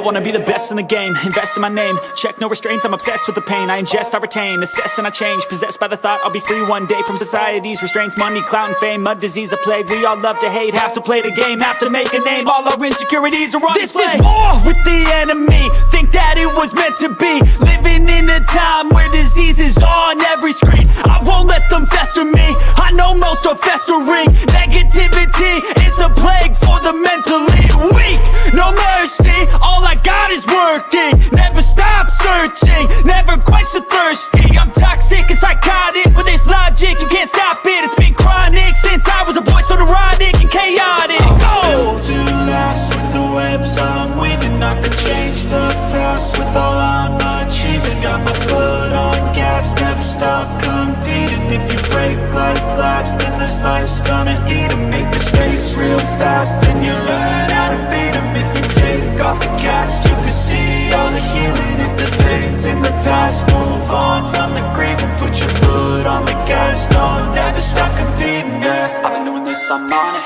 wanna be the best in the game, invest in my name, check no restraints, I'm obsessed with the pain. I ingest, I retain, assess and I change, possessed by the thought I'll be free one day from society's restraints. Money, clout and fame, mud, disease, a plague. We all love to hate, have to play the game, have to make a name. All our insecurities are on display. This is war with the enemy, think that it was meant to be. Living in a time where disease is on every screen. I won't let them fester me, I know most are festering. Negativity is a plague for the mentally weak. No mercy, all I got is working. Never stop searching, never quench the thirsty. I'm toxic and psychotic, with this logic you can't stop it. It's been chronic since I was a boy, so neurotic and chaotic. Built to last with the webs I'm weaving. I could change the past with all I'm achieving. Got my foot on gas, never stop competing. If you break like glass, then this life's gonna eat 'em. Make mistakes real fast, then you learn how to beat 'em. If you take off the cast, you can see all the healing. If the pain's in the past, move on from the grave and put your foot on the gas. No, never stop competing, yeah. I've been doing this, I'm on it.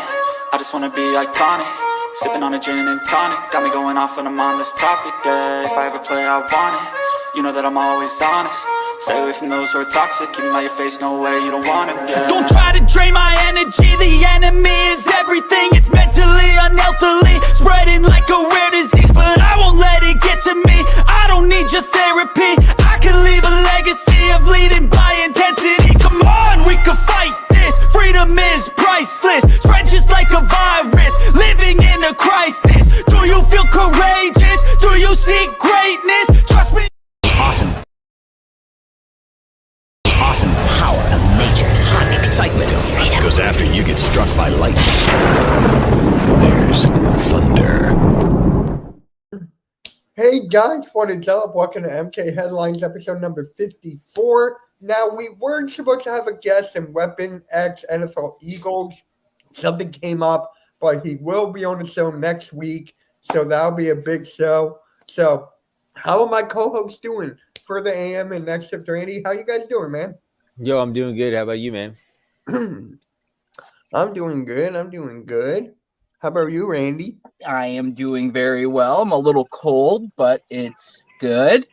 I just wanna be iconic. Sipping on a gin and tonic, got me going off when I'm on this topic, yeah. If I ever play, I want it. You know that I'm always honest. Stay away from those who are toxic. Keep them out your face, no way, you don't want it, yeah. Don't try to drain my energy. The enemy is everything. It's mentally, unhealthily, spreading like a rare disease. But I won't let it get to me. I don't need your therapy. I can leave a legacy of leading by intensity. Come on, we can fight this. Freedom is priceless. Spread just like a virus. Living in a crisis. Do you feel courageous? Do you seek greatness? Trust me. Awesome. Awesome power of nature. Hot excitement of freedom. Goes after you get struck by lightning. Here's thunder. Hey guys, what is up? Welcome to MK Headlines episode number 54. Now, we weren't supposed to have a guest in Weapon X NFL Eagles. Something came up, but he will be on the show next week, so that'll be a big show. So, how are my co-hosts doing for the AM and Next Shift? Randy, how you guys doing, man? Yo, I'm doing good. How about you, man? I'm doing good. How about you, Randy? I am doing very well. I'm a little cold, but it's good.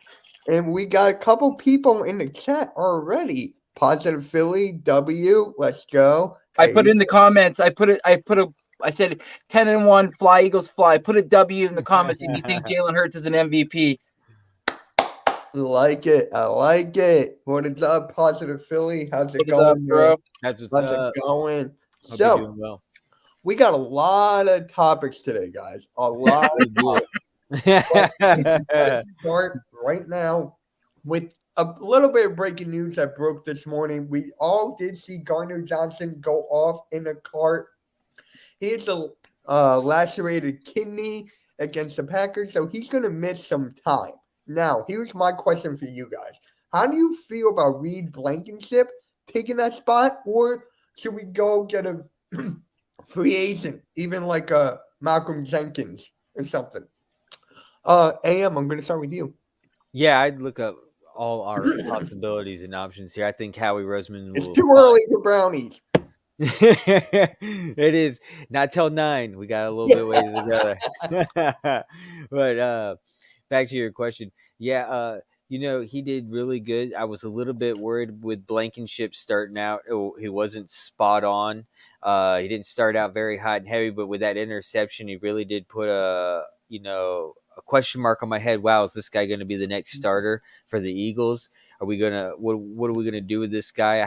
And we got a couple people in the chat already. Positive Philly, W, let's go. I put in the comments. I said 10-1, fly Eagles fly. Put a W in the comments if you think Jalen Hurts is an MVP. I like it. What is up, Positive Philly? How's it What's going, up, bro? That's what's How's up. it going? Hope So, you're doing well. we got a lot of topics today, guys. A lot of topics. Start right now with a little bit of breaking news that broke this morning. We all did see Gardner Johnson go off in a cart. He has a lacerated kidney against the Packers, so he's going to miss some time. Now, here's my question for you guys. How do you feel about Reed Blankenship taking that spot, or should we go get a free agent, even like a Malcolm Jenkins or something? AM, I'm going to start with you. Yeah, I'd look up all our possibilities and options here. I think Howie Roseman will. It's too early for brownies. It is not till 9. We got a little bit ways to go. But back to your question. Yeah, he did really good. I was a little bit worried with Blankenship starting out. He wasn't spot on. He didn't start out very hot and heavy, but with that interception, he really did put a question mark on my head. Wow, is this guy going to be the next starter for the Eagles? Are we gonna what are we gonna do with this guy?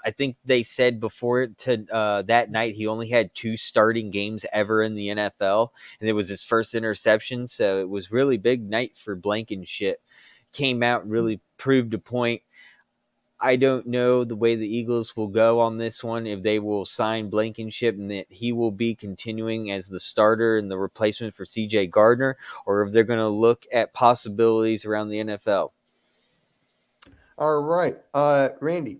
I think they said before that night he only had 2 starting games ever in the NFL, and it was his first interception. So it was really big night for Blankenship. Came out and really proved a point. I don't know the way the Eagles will go on this one, if they will sign Blankenship and that he will be continuing as the starter and the replacement for CJ Gardner, or if they're going to look at possibilities around the NFL. All right. Randy.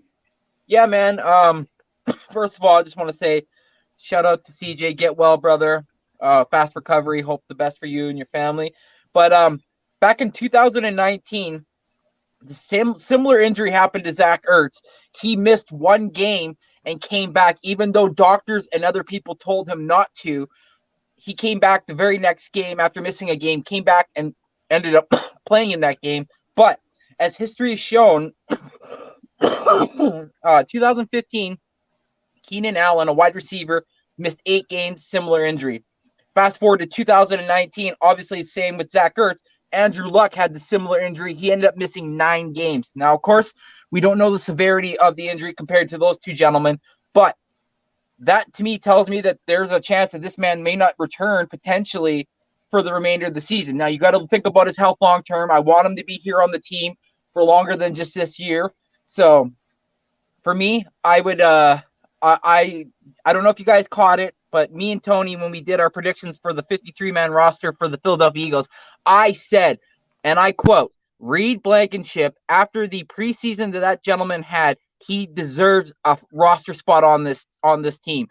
Yeah, man. First of all, I just want to say shout out to CJ. Get well, brother. Fast recovery. Hope the best for you and your family. But back in 2019, the similar injury happened to Zach Ertz. He missed 1 game and came back, even though doctors and other people told him not to. he came back the very next game after missing a game, came back and ended up playing in that game. But as history has shown, 2015, Keenan Allen, a wide receiver, missed 8 games, similar injury. Fast forward to 2019, obviously same with Zach Ertz. Andrew Luck had the similar injury. He ended up missing 9 games. Now, of course, we don't know the severity of the injury compared to those two gentlemen, but that to me tells me that there's a chance that this man may not return potentially for the remainder of the season. Now, you got to think about his health long term. I want him to be here on the team for longer than just this year. So for me, I would I don't know if you guys caught it, but me and Tony, when we did our predictions for the 53-man roster for the Philadelphia Eagles, I said, and I quote, Reed Blankenship, after the preseason that gentleman had, he deserves a roster spot on this team.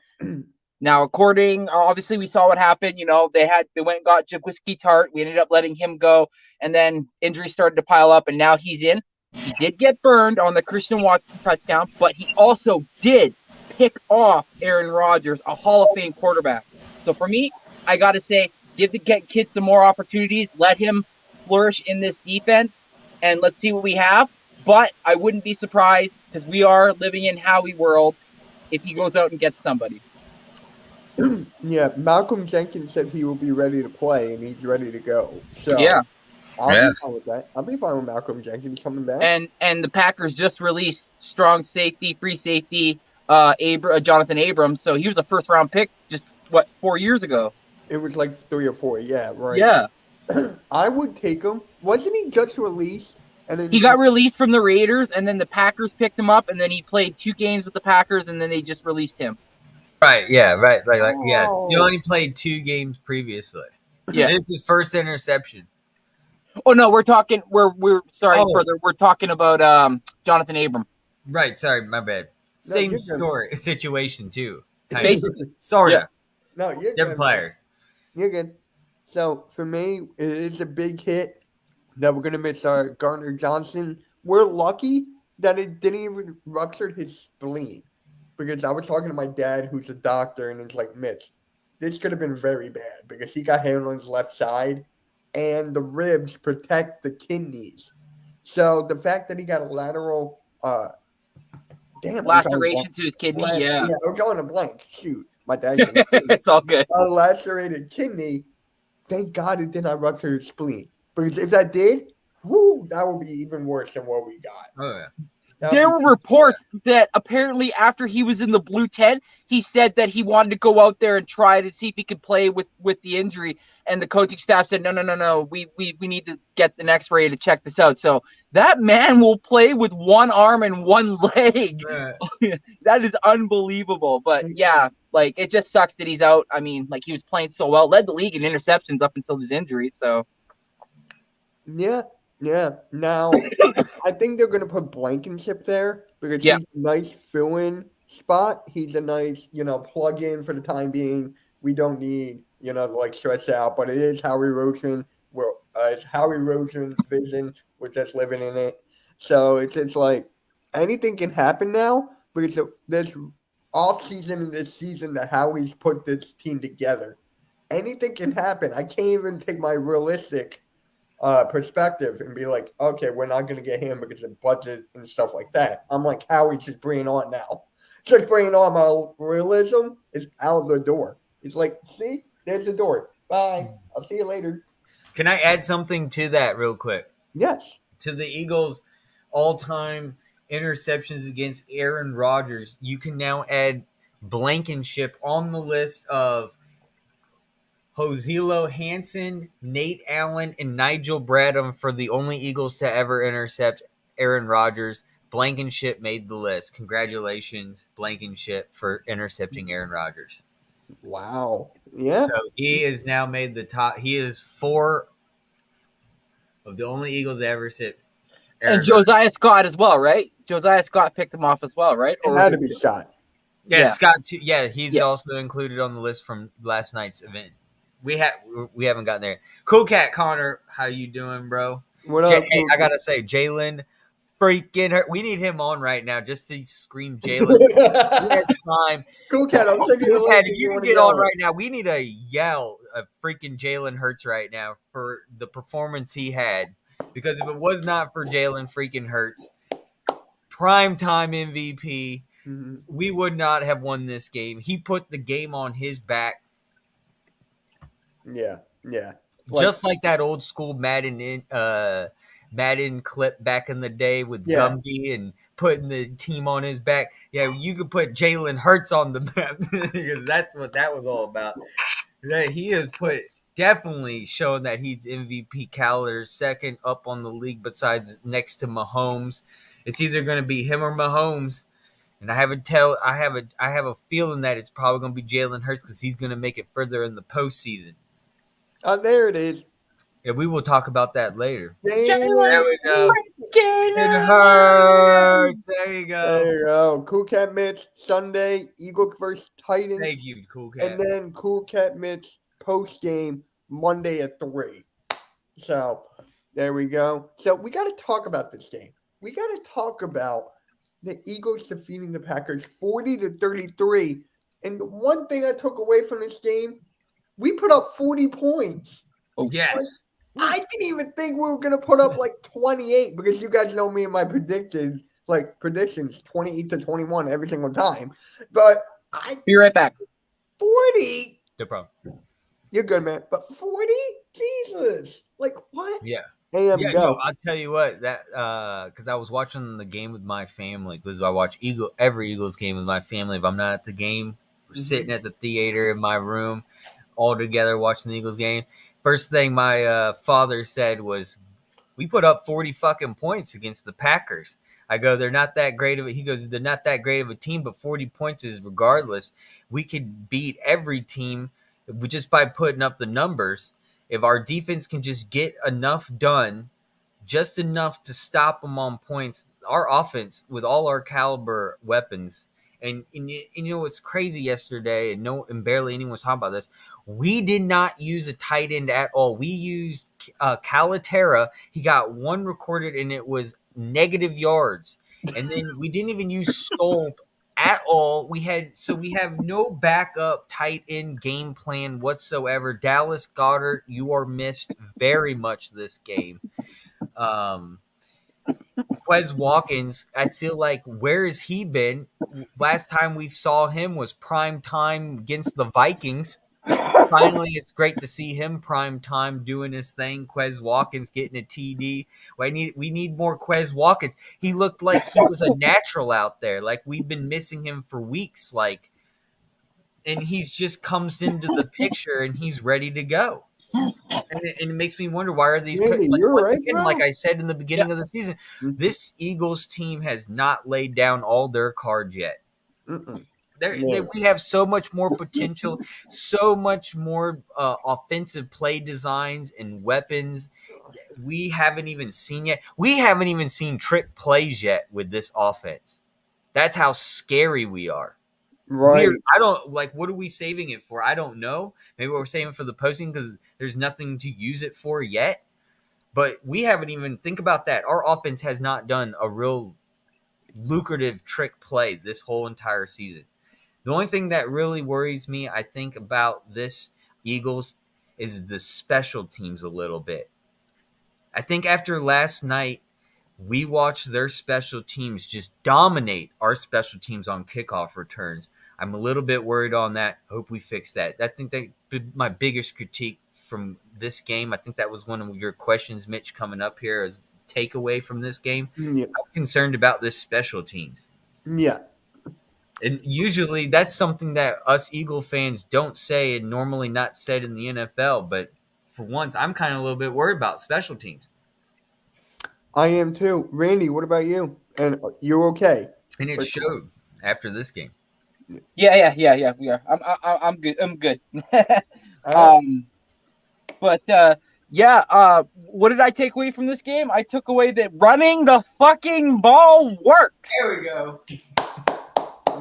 Now, obviously we saw what happened. You know, they went and got Jaquiski Tart. We ended up letting him go, and then injuries started to pile up, and now he's in. He did get burned on the Christian Watson touchdown, but he also did pick off Aaron Rodgers, a Hall of Fame quarterback. So for me, I got to say, give the kid some more opportunities. Let him flourish in this defense, and let's see what we have. But I wouldn't be surprised, because we are living in Howie world, if he goes out and gets somebody. Yeah, Malcolm Jenkins said he will be ready to play, and he's ready to go. So Yeah. I'll be fine with that. I'll be fine with Malcolm Jenkins coming back. And the Packers just released strong safety, free safety, Jonathan Abrams. So he was a first-round pick just, 4 years ago? It was like 3 or 4, yeah, right. Yeah. I would take him. Wasn't he just released? And then He got released from the Raiders, and then the Packers picked him up, and then he played 2 games with the Packers, and then they just released him. Right, yeah, right. Yeah. Oh. You only played 2 games previously. Yeah. This is his first interception. Oh no, we're talking. We're sorry, brother. We're talking about Jonathan Abram. Right, sorry, my bad. No, Same you're good. situation too. Basically. Sort of. Yeah. No, you're Different good. players. You're good. So for me, it is a big hit that we're gonna miss Gardner Johnson. We're lucky that it didn't even rupture his spleen, because I was talking to my dad, who's a doctor, and it's like, Mitch, this could have been very bad because he got hit on his left side, and the ribs protect the kidneys. So the fact that he got a lateral, laceration to his kidney. Yeah, I'm drawing a blank. Shoot, my dad. it's all good. A lacerated kidney. Thank God it did not rupture his spleen, because if that did, that would be even worse than what we got. Oh yeah. There were reports that apparently after he was in the blue tent, he said that he wanted to go out there and try to see if he could play with the injury. And the coaching staff said, no. We need to get an X-ray to check this out. So that man will play with one arm and one leg. That is unbelievable. But yeah, like, it just sucks that he's out. I mean, like, he was playing so well, led the league in interceptions up until his injury. So yeah. Now, I think they're going to put Blankenship there because he's a nice fill-in spot. He's a nice, plug-in for the time being. We don't need, like, stress out. But it is Howie Roseman. It's Howie Roseman's vision. We're just living in it. So it's like anything can happen now because this off-season and this season that Howie's put this team together. Anything can happen. I can't even take my realistic perspective and be like, okay, we're not going to get him because of budget and stuff like that. I'm like, Howie's just bringing on now. Just bringing on my realism is out the door. It's like, see, there's the door. Bye. I'll see you later. Can I add something to that real quick? Yes. To the Eagles' all-time interceptions against Aaron Rodgers, you can now add Blankenship on the list of Josilo Hansen, Nate Allen, and Nigel Bradham for the only Eagles to ever intercept Aaron Rodgers. Blankenship made the list. Congratulations, Blankenship, for intercepting Aaron Rodgers. Wow. Yeah. So he has now made the top. He is 4 of the only Eagles to ever sit. And Josiah Scott as well, right? Josiah Scott picked him off as well, right? It had to be Scott. Yeah, Scott too. Yeah, he's also included on the list from last night's event. We haven't gotten there. Cool Cat Connor, how you doing, bro? What up? Hey, I gotta say, Jalen freaking hurt. We need him on right now just to scream Jalen. He has time. Cool Cat, I'm sending you the Cool Cat, link if if you can want to get yell on it. right now, we need to yell a freaking Jalen Hurts right now for the performance he had. Because if it was not for Jalen freaking Hurts, primetime MVP, Mhm. we would not have won this game. He put the game on his back, Yeah. just like that old school Madden clip back in the day with Yeah. Gumby and putting the team on his back. Yeah, you could put Jalen Hurts on the map because that's what that was all about. That he has put definitely shown that he's MVP caliber, second up on the league besides next to Mahomes. It's either going to be him or Mahomes. And I have a feeling that it's probably going to be Jalen Hurts because he's going to make it further in the postseason. There it is. And we will talk about that later. Jalen. There we go. It Jalen. hurts. There you go. There you go. Cool Cat Mitch, Sunday, Eagles versus Titans. Thank you, Cool Cat. And then Cool Cat Mitch post game Monday at 3. So there we go. So we got to talk about this game. We got to talk about the Eagles defeating the Packers 40-33. And the one thing I took away from this game, we put up 40 points. Yes. I didn't even think we were going to put up like 28 because you guys know me and my predictions 28-21 every single time. But Be right back. 40? No problem. You're good, man. But 40? Jesus. Like, what? Yeah. AM, Yeah, go. no, I'll tell you what, that because I was watching the game with my family, because I watch every Eagles game with my family. If I'm not at the game, we're sitting at the theater in my room all together watching the Eagles game. First thing my father said was, we put up 40 fucking points against the Packers. I go, they're not that great of a, he goes, they're not that great of a team, but 40 points is regardless. We could beat every team just by putting up the numbers. If our defense can just get enough done, just enough to stop them on points, our offense with all our caliber weapons, and you know what's crazy yesterday, and barely anyone was talking about this. We did not use a tight end at all. We used Calaterra. He got one recorded, and it was negative yards. And then we didn't even use Stolp at all. We have no backup tight end game plan whatsoever. Dallas Goedert, you are missed very much this game. Quez Watkins, I feel like, where has he been? Last time we saw him was prime time against the Vikings. Finally, it's great to see him prime time doing his thing. Quez Watkins getting a TD. We need more Quez Watkins. He looked like he was a natural out there. Like, we've been missing him for weeks. And he's just comes into the picture and he's ready to go. And it makes me wonder, why are these Randy, you're once right, again, bro. like I said in the beginning of the season, this Eagles team has not laid down all their cards yet. Mm-mm. We have so much more potential, so much more offensive play designs and weapons we haven't even seen yet. We haven't even seen trick plays yet with this offense. That's how scary we are. Right. I don't like, what are we saving it for? I don't know. Maybe we're saving it for the posting because there's nothing to use it for yet. But we haven't even, think about that. Our offense has not done a real lucrative trick play this whole entire season. The only thing that really worries me, I think, about this Eagles is the special teams a little bit. I think after last night, we watched their special teams just dominate our special teams on kickoff returns. I'm a little bit worried on that. Hope we fix that. I think that my biggest critique from this game. I think that was one of your questions, Mitch, coming up here as takeaway from this game. Yeah. I'm concerned about this special teams. Yeah. And usually that's something that us Eagle fans don't say and normally not said in the NFL. But for once, I'm kind of a little bit worried about special teams. I am too. Randy, what about you? And you're okay. And it showed after this game. Yeah. We are. I'm good. I'm good. What did I take away from this game? I took away that running the fucking ball works. There we go.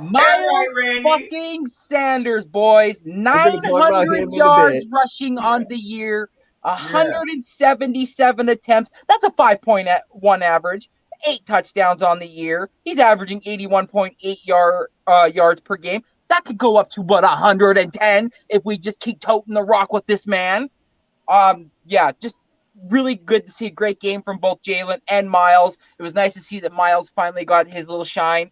Miles fucking Sanders, boys. 900 yards rushing on the year. 177 attempts. That's a 5.1 average. 8 touchdowns on the year. He's averaging 81.8 yards per game. That could go up to what 110 if we just keep toting the rock with this man. Yeah, just really good to see a great game from both Jalen and Miles. It was nice to see that Miles finally got his little shine.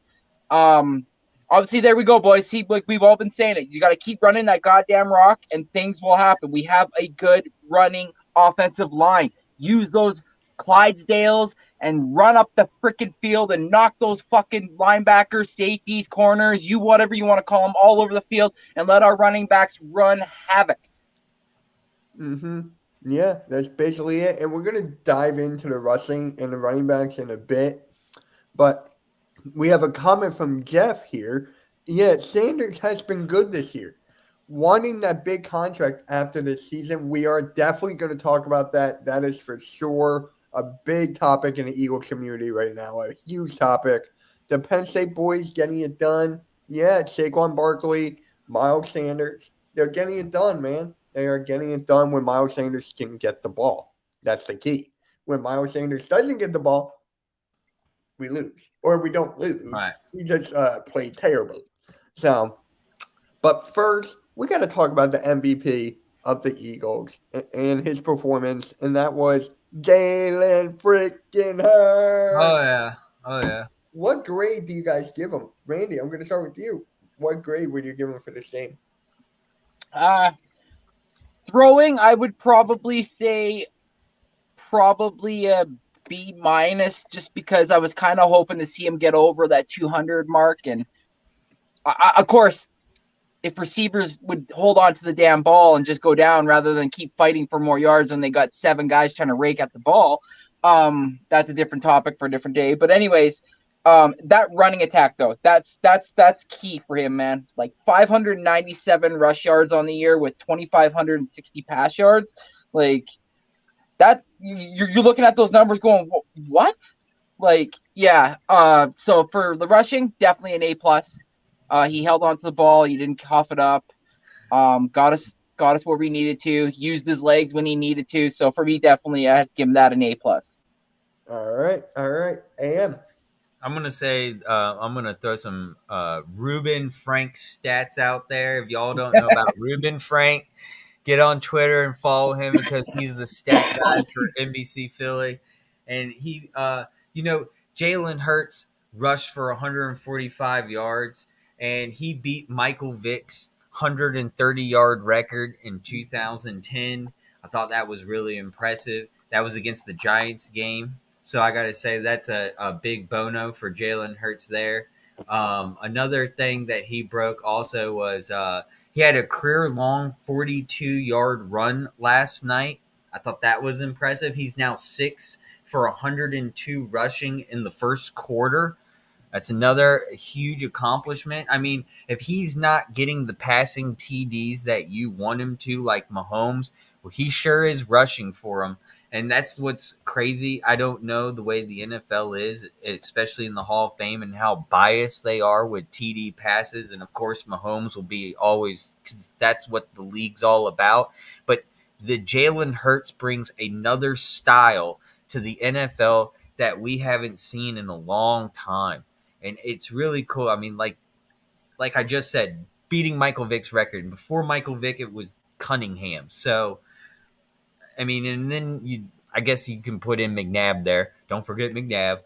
Obviously, there we go, boys. See, like we've all been saying it, you got to keep running that goddamn rock, and things will happen. We have a good running offensive line. Use those Clydesdales and run up the freaking field and knock those fucking linebackers, safeties, corners, you whatever you want to call them, all over the field, and let our running backs run havoc. Mm-hmm. Yeah, that's basically it. And we're going to dive into the rushing and the running backs in a bit. But we have a comment from Jeff here. Yeah, Sanders has been good this year. Wanting that big contract after this season, we are definitely going to talk about that. That is for sure a big topic in the Eagle community right now, a huge topic. The Penn State boys getting it done. Yeah, Saquon Barkley, Miles Sanders, they're getting it done, man. They are getting it done when Miles Sanders can get the ball. That's the key. When Miles Sanders doesn't get the ball, we lose. Or we don't lose. Right. We just play terribly. So, but first, we got to talk about the MVP of the Eagles and his performance, and that was Jalen freaking Hurts. Oh yeah. Oh yeah. What grade do you guys give him? Randy, I'm going to start with you. What grade would you give him for this game? Throwing, I would probably say a B minus, just because I was kind of hoping to see him get over that 200 mark. And of course, if receivers would hold on to the damn ball and just go down rather than keep fighting for more yards when they got 7 guys trying to rake at the ball, that's a different topic for a different day. But anyways, that running attack though, that's key for him, man. Like 597 rush yards on the year with 2,560 pass yards. Like that, you're looking at those numbers going, what? Like, yeah. So for the rushing, definitely an A+. He held on to the ball. He didn't cough it up. Got us where we needed to. Used his legs when he needed to. So for me, definitely, I'd give him that an A+. All right. AM. I'm gonna say I'm gonna throw some Ruben Frank stats out there. If y'all don't know about Ruben Frank, get on Twitter and follow him because he's the stat guy for NBC Philly. And he, Jalen Hurts rushed for 145 yards, and he beat Michael Vick's 130-yard record in 2010. I thought that was really impressive. That was against the Giants game. So I got to say that's a big bono for Jalen Hurts there. Another thing that he broke also was he had a career-long 42-yard run last night. I thought that was impressive. He's now 6 for 102 rushing in the first quarter. That's another huge accomplishment. I mean, if he's not getting the passing TDs that you want him to, like Mahomes, well, he sure is rushing for them. And that's what's crazy. I don't know the way the NFL is, especially in the Hall of Fame, and how biased they are with TD passes. And, of course, Mahomes will be always – because that's what the league's all about. But the Jalen Hurts brings another style to the NFL that we haven't seen in a long time. And it's really cool. I mean, like I just said, beating Michael Vick's record. Before Michael Vick, it was Cunningham. So – I mean, and then I guess you can put in McNabb there. Don't forget McNabb.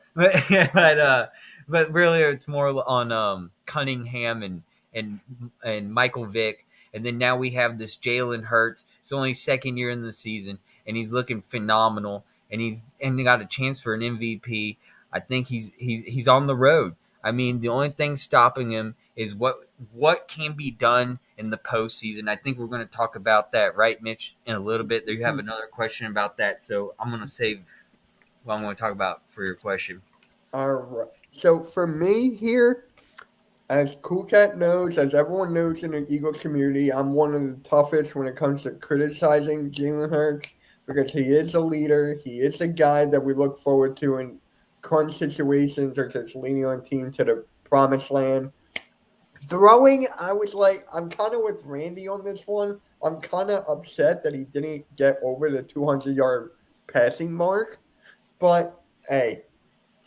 But really, it's more on Cunningham and Michael Vick. And then now we have this Jalen Hurts. It's only second year in the season, and he's looking phenomenal. And he got a chance for an MVP. I think he's on the road. I mean, the only thing stopping him is what can be done in the postseason. I think we're going to talk about that, right, Mitch, in a little bit. You have another question about that, so I'm going to save what I'm going to talk about for your question. All right. So for me here, as Cool Cat knows, as everyone knows in the Eagles community, I'm one of the toughest when it comes to criticizing Jalen Hurts because he is a leader. He is a guy that we look forward to in crunch situations or just leading on team to the promised land. Throwing, I was like, I'm kind of with Randy on this one. I'm kind of upset that he didn't get over the 200-yard passing mark. But, hey,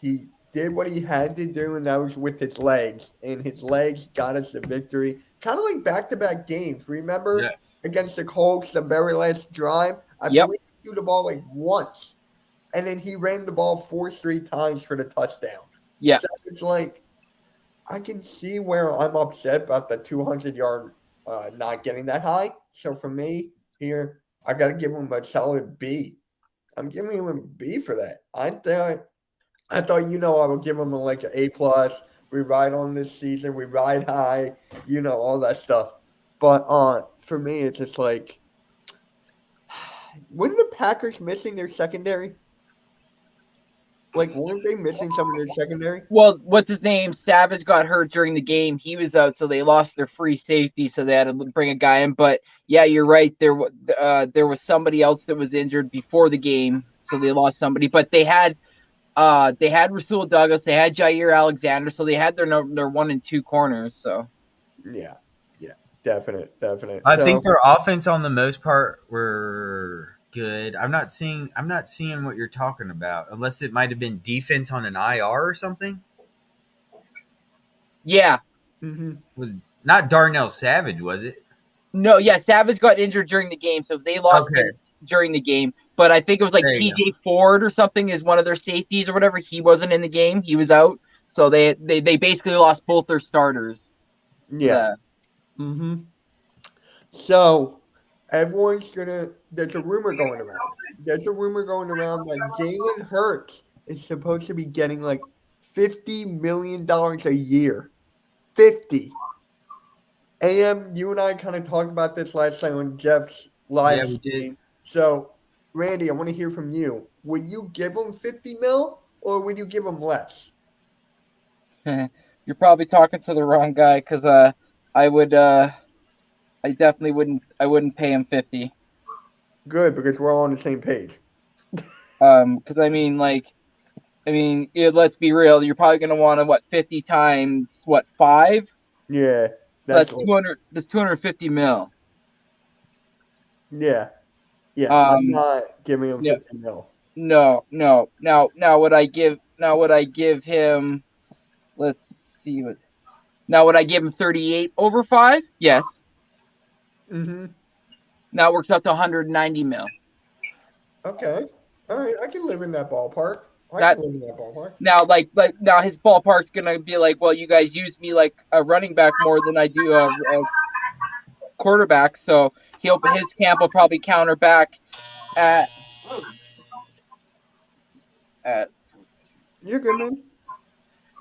he did what he had to do, and that was with his legs. And his legs got us the victory. Kind of like back-to-back games. Remember Yes. against the Colts, the very last drive? I Yep. believe he threw the ball like once. And then he ran the ball 4 straight times for the touchdown. Yeah. So it's like, I can see where I'm upset about the 200-yard not getting that high. So for me here, I got to give him a solid B. I'm giving him a B for that. I thought I would give him like an A plus. We ride on this season. We ride high. All that stuff. But for me, it's just like, weren't the Packers missing their secondary? Like, weren't they missing some of their secondary? Well, what's his name? Savage got hurt during the game. He was out, so they lost their free safety, so they had to bring a guy in. But yeah, you're right. There was somebody else that was injured before the game, so they lost somebody. But they had Rasul Douglas, they had Jair Alexander, so they had their 1 and 2 corners. So Yeah, definite. I So, think their offense on the most part were good. I'm not seeing what you're talking about, unless it might have been defense on an IR or something. yeah, Was not Darnell Savage, was it? no, yeah, Savage got injured during the game, so they lost Okay. him during the game. But I think it was like There you TJ Ford or something is one of their safeties or whatever. He wasn't in the game; he was out. So they basically lost both their starters. yeah. So, there's a rumor going around. There's a rumor going around that Jalen Hurts is supposed to be getting like $50 million a year. 50. AM, you and I kind of talked about this last time on Jeff's live Yeah, we did. stream. So, Randy, I want to hear from you. Would you give him 50 mil or would you give him less? You're probably talking to the wrong guy because I would I definitely wouldn't pay him 50. Good, because we're all on the same page. Because let's be real. You're probably gonna want to 50 times 5? Yeah. That's 200. That's 250 mil. Yeah. I'm not giving him 50 mil. No. Now would I give him? Let's see what. Now would I give him 38 over 5? Yes. Now it works out to 190 mil. Okay. All right. I can live in that ballpark. Now his ballpark's gonna be like, well, you guys use me like a running back more than I do a quarterback, so his camp will probably counter back at You're good, man.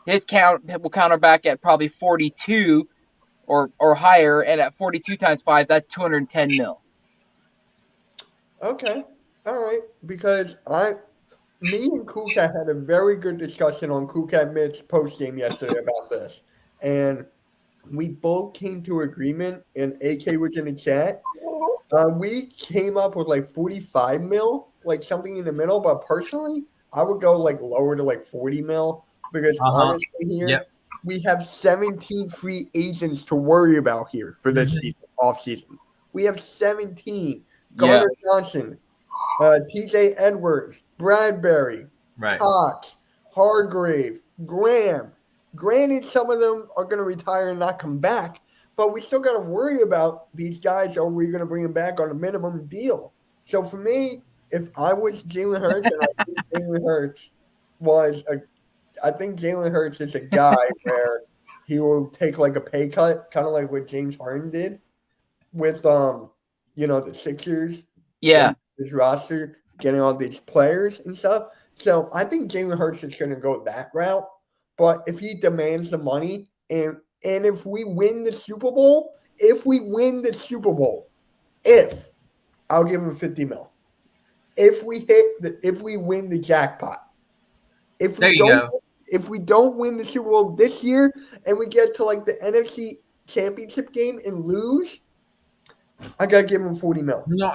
His count will counter back at probably 42 or higher, and at 42 times 5, that's 210 mil. Okay. All right. Because me and Kukat had a very good discussion on Kukat Mit's post game yesterday about this. And we both came to agreement, and AK was in the chat. We came up with like 45 mil, like something in the middle. But personally, I would go like lower to like 40 mil because honestly here, we have 17 free agents to worry about here for this season, off season. We have 17. Gardner Johnson, TJ Edwards, Bradbury, Cox, Hargrave, Graham. Granted, some of them are going to retire and not come back, but we still got to worry about these guys. Are we going to bring them back on a minimum deal? So for me, if I was Jalen Hurts, and I think Jalen Hurts is a guy where he will take like a pay cut, kind of like what James Harden did with the Sixers. Yeah. His roster, getting all these players and stuff. So I think Jalen Hurts is going to go that route. But if he demands the money, and if we win the Super Bowl, I'll give him 50 mil. If we win the jackpot. If we don't win the Super Bowl this year and we get to like the NFC Championship game and lose, I gotta give him 40 mil. No,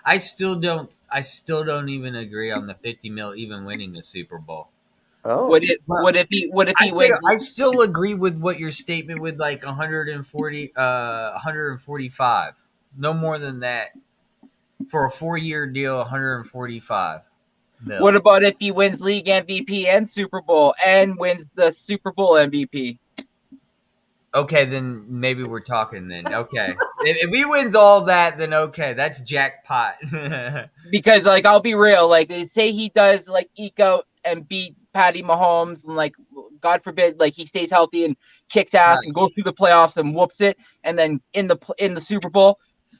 I still don't even agree on the 50 mil even winning the Super Bowl. Oh, what if he wins? I still agree with what your statement with like 145. No more than that. For a 4-year deal, 145. mil. What about if he wins league MVP and Super Bowl and wins the Super Bowl MVP? Okay, then maybe we're talking then. Okay. If he wins all that, then okay, that's jackpot. Because like I'll be real, like they say he does like eke out and beat Patty Mahomes and like God forbid like he stays healthy and kicks ass and goes through the playoffs and whoops it, and then in the Super Bowl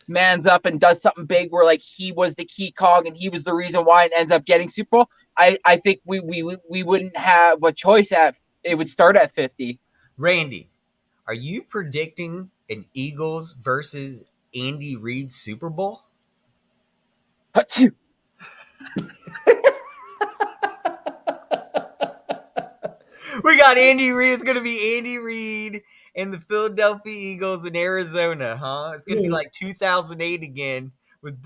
mans up and does something big where like he was the key cog and he was the reason why it ends up getting Super Bowl. I think we wouldn't have a choice at it would start at 50. Randy, are you predicting an Eagles versus Andy Reid Super Bowl? Achoo. We got Andy Reid. It's going to be Andy Reid and the Philadelphia Eagles in Arizona, huh? It's going to be like 2008 again with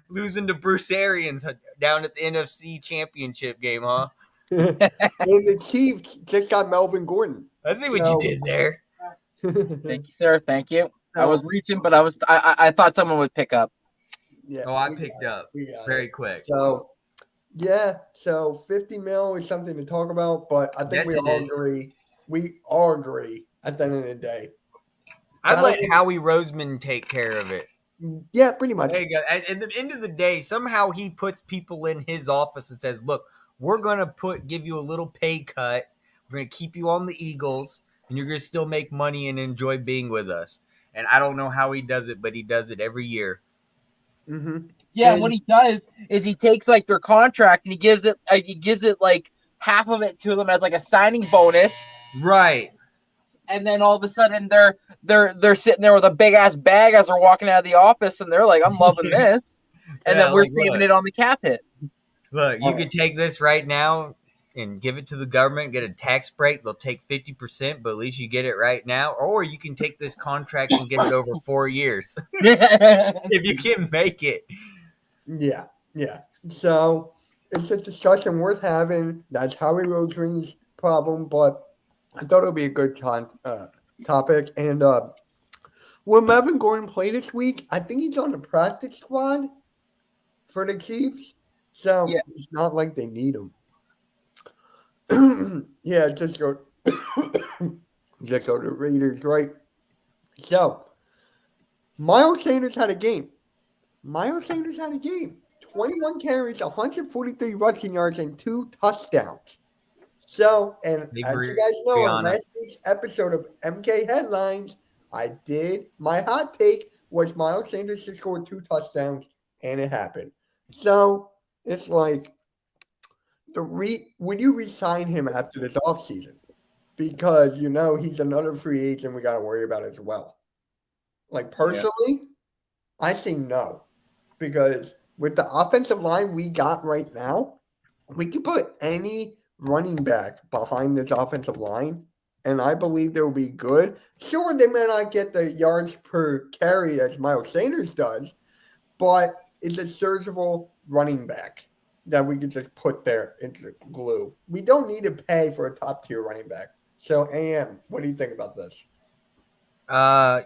losing to Bruce Arians down at the NFC Championship game, huh? And the Chiefs just got Melvin Gordon. I see what you did there. Thank you, sir. Thank you. I was reaching, but I thought someone would pick up. Yeah. Oh, I picked up very quick. So, yeah. So 50 mil is something to talk about, but I think Yes, we it all is. agree. We all agree at the end of the day. I'd let Howie Roseman take care of it. Yeah, pretty much. There you go. At the end of the day, somehow he puts people in his office and says, look, we're going to give you a little pay cut. We're going to keep you on the Eagles, and you're going to still make money and enjoy being with us. And I don't know how he does it, but he does it every year. Mm-hmm. Yeah, and what he does is he takes like their contract and he gives it like half of it to them as like a signing bonus. Right. And then all of a sudden they're sitting there with a big ass bag as they're walking out of the office and they're like, I'm loving this. And then we're saving it on the cap hit. Look, you could take this right now and give it to the government, get a tax break. They'll take 50%, but at least you get it right now. Or you can take this contract and get it over 4 years. If you can make it. Yeah, yeah. So it's a discussion worth having. That's Howie Roseman's problem, but I thought it would be a good topic. And will Melvin Gordon play this week? I think he's on the practice squad for the Chiefs. So it's not like they need him. Yeah, just go to the Raiders, right? So Miles Sanders had a game. 21 carries, 143 rushing yards, and 2 touchdowns. So, and as you guys know, on last week's episode of MK Headlines, my hot take was Miles Sanders should score 2 touchdowns, and it happened. So, it's like, would you resign him after this offseason? Because, he's another free agent we got to worry about as well. Like, personally, I say no. Because with the offensive line we got right now, we can put any running back behind this offensive line, and I believe they will be good. Sure, they may not get the yards per carry as Miles Sanders does, but it's a serviceable running back that we can just put there into glue. We don't need to pay for a top-tier running back. So, AM, what do you think about this? I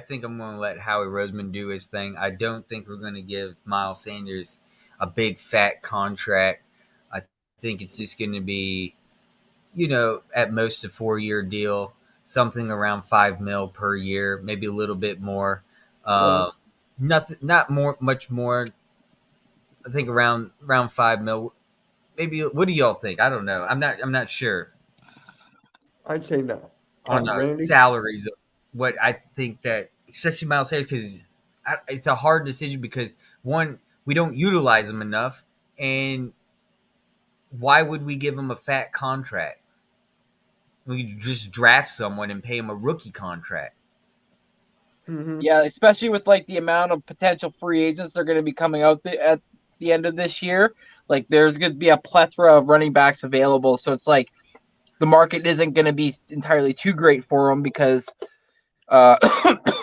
think I'm going to let Howie Roseman do his thing. I don't think we're going to give Miles Sanders a big fat contract. I think it's just going to be, at most a 4-year deal, something around $5 million per year, maybe a little bit more. Not much more. I think around $5 million. Maybe. What do y'all think? I don't know. I'm not sure. I'd say no. On salaries. What I think that, especially Miles Sanders, because it's a hard decision because, one, we don't utilize him enough, and why would we give him a fat contract? We could just draft someone and pay him a rookie contract. Mm-hmm. Yeah, especially with like the amount of potential free agents that are going to be coming out at the end of this year. Like, there's going to be a plethora of running backs available, so it's like the market isn't going to be entirely too great for him because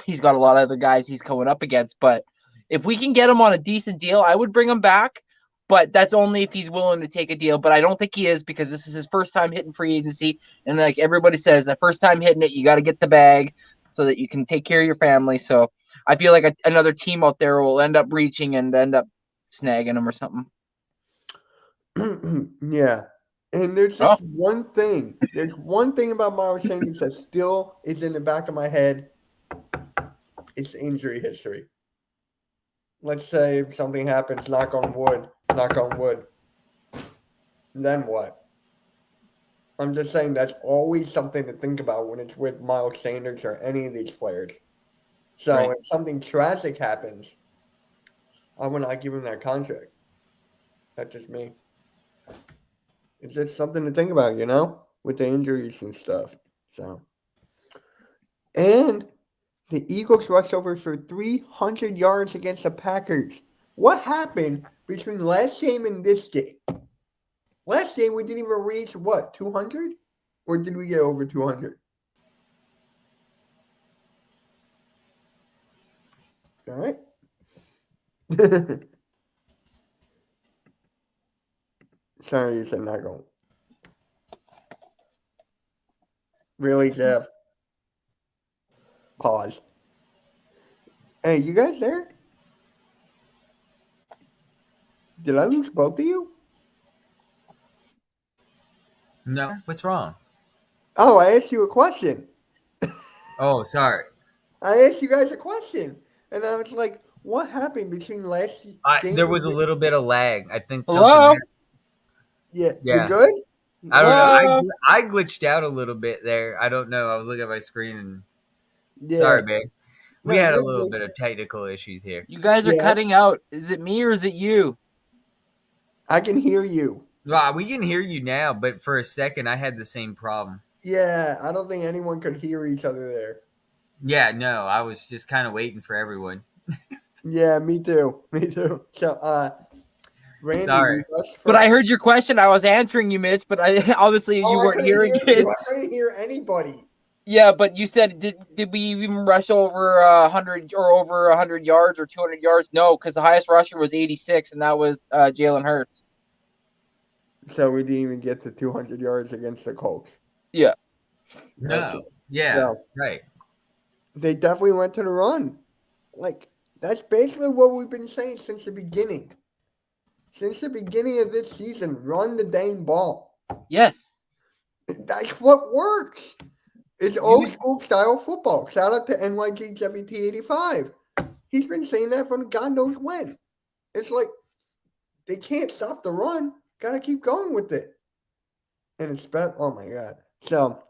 he's got a lot of other guys he's going up against. But if we can get him on a decent deal, I would bring him back. But that's only if he's willing to take a deal. But I don't think he is, because this is his first time hitting free agency. And like everybody says, the first time hitting it, you got to get the bag so that you can take care of your family. So I feel like another team out there will end up reaching and end up snagging him or something. Yeah. And there's Oh, just one thing. There's one thing about Miles Sanders that still is in the back of my head. It's injury history. Let's say if something happens, knock on wood, then what? I'm just saying that's always something to think about when it's with Miles Sanders or any of these players. So right. if something tragic happens, I would not give him that contract. That's just me. It's just something to think about, with the injuries and stuff. So, and the Eagles rushed over for 300 yards against the Packers. What happened between last game and this game? Last game we didn't even reach what, 200? Or did we get over 200? All right. Sorry, you said not going. Really, Jeff? Pause. Hey, you guys there? Did I lose both of you? No, what's wrong? Oh, I asked you a question. Oh, sorry. I asked you guys a question. And I was like, what happened between last game There and was a this? little bit of lag. I think something Hello? happened. Yeah, you Yeah. good? I don't know. Hello? I glitched out a little bit there. I don't know. I was looking at my screen and Yeah. sorry, babe. We No, had a you're little good. bit of technical issues here. You guys are Yeah, cutting out. Is it me or is it you? I can hear you. Well, we can hear you now, but for a second I had the same problem. Yeah, I don't think anyone could hear each other there. Yeah, no, I was just kind of waiting for everyone. Yeah, me too. Me too. So, Randy, Sorry. we rushed But I for. heard your question. I was answering you, Mitch, but I obviously you Oh, I weren't couldn't hearing hear it. you. I couldn't hear anybody. Yeah, but you said did we even rush over 100 or over 100 yards or 200 yards? No, because the highest rusher was 86, and that was Jalen Hurts. So we didn't even get to 200 yards against the Colts. Yeah. No. Okay. Yeah. So Right. they definitely went to the run. Like, that's basically what we've been saying since the beginning. Since the beginning of this season, run the dang ball. Yes. That's what works. It's old You school style football. Shout out to NYG WT85. He's been saying that from God knows when. It's like they can't stop the run. Gotta keep going with it. And it's oh my god. So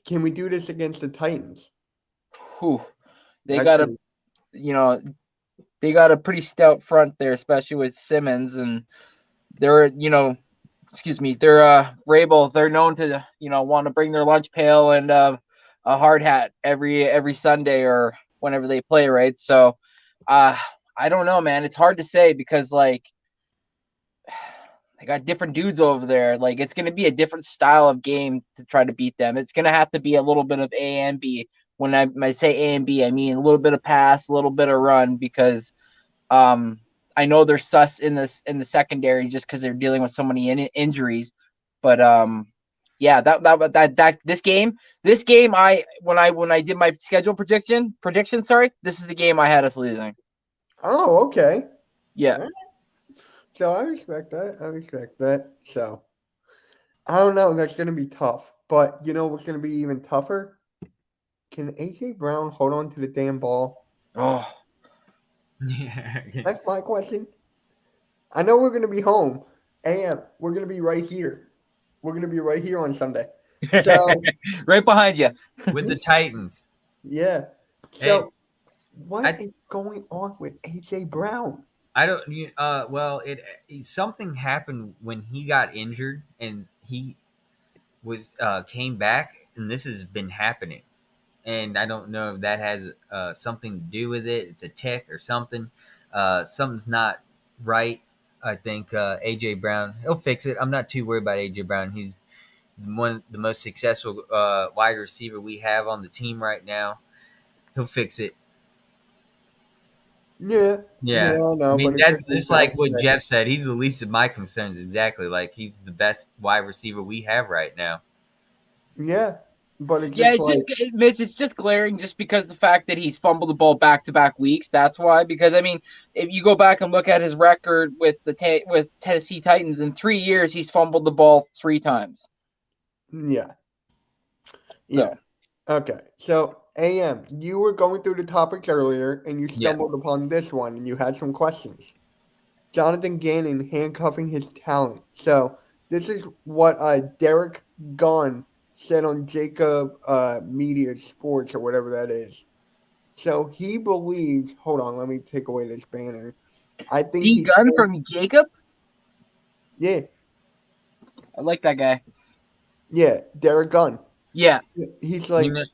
can we do this against the Titans? whew, they That's got a gonna- you know they got a pretty stout front there, especially with Simmons, and they're excuse me, they're Rabel. They're known to want to bring their lunch pail and a hard hat every Sunday or whenever they play, right? So, I don't know, man. It's hard to say because like they got different dudes over there. Like it's going to be a different style of game to try to beat them. It's going to have to be a little bit of A and B. When I say A and B, I mean a little bit of pass, a little bit of run because I know they're sus in the secondary just because they're dealing with so many injuries. But yeah, that this game I when I did my schedule prediction, sorry, this is the game I had us losing. Oh, okay. Yeah. So I respect that. I respect that. So I don't know. That's gonna be tough. But you know what's gonna be even tougher? Can AJ Brown hold on to the damn ball? Oh, Yeah. That's my question. I know we're gonna be home, and we're gonna be right here. We're gonna be right here on Sunday. So right behind you. With the Titans. yeah. Hey, So what is going on with AJ Brown? I don't. Well, something happened when he got injured, and he was came back, and this has been happening. And I don't know if that has something to do with it. It's a tick or something. Something's not right. I think AJ Brown, he'll fix it. I'm not too worried about AJ Brown. He's one of the most successful wide receiver we have on the team right now. He'll fix it. Yeah. Yeah. Yeah, I I know, mean, but it's that's just just like what unfortunate. Jeff said. He's the least of my concerns. Exactly. Like he's the best wide receiver we have right now. Yeah. but it's Yeah, just like Mitch, it's just glaring just because the fact that he's fumbled the ball back-to-back weeks. That's why. Because I mean, if you go back and look at his record with with Tennessee Titans in 3 years, he's fumbled the ball 3 times. yeah, yeah. So Okay, so AM, you were going through the topics earlier, and you Yeah. stumbled upon this one, and you had some questions. Jonathan Gannon handcuffing his talent. So this is what Derek Gunn said on Jacob Media Sports or whatever that is. So he believes. Hold on, let me take away this banner. I think D he's. Gun from Jacob, Yeah, I like that guy. yeah, Derek Gunn. Yeah, He's You like, know,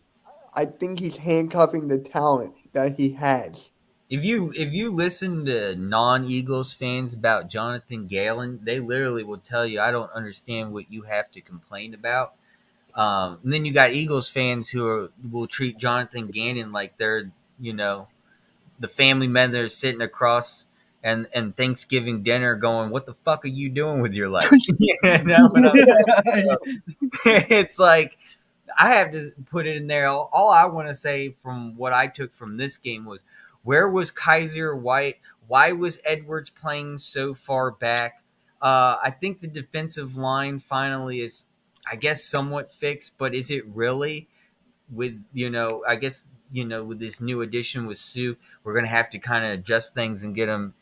I think he's handcuffing the talent that he has. if you listen to non-Eagles fans about Jonathan Galen, they literally will tell you, "I don't understand what you have to complain about." And then you got Eagles fans will treat Jonathan Gannon like they're, you know, the family men that are sitting across and Thanksgiving dinner going, "What the fuck are you doing with your life?" You know what I'm saying? So, it's like I have to put it in there. All I want to say from what I took from this game was, where was Kaiser White? Why was Edwards playing so far back? I think the defensive line finally is, I guess, somewhat fixed, but is it really? With, I guess, with this new addition with Sue, we're gonna have to kind of adjust things and get them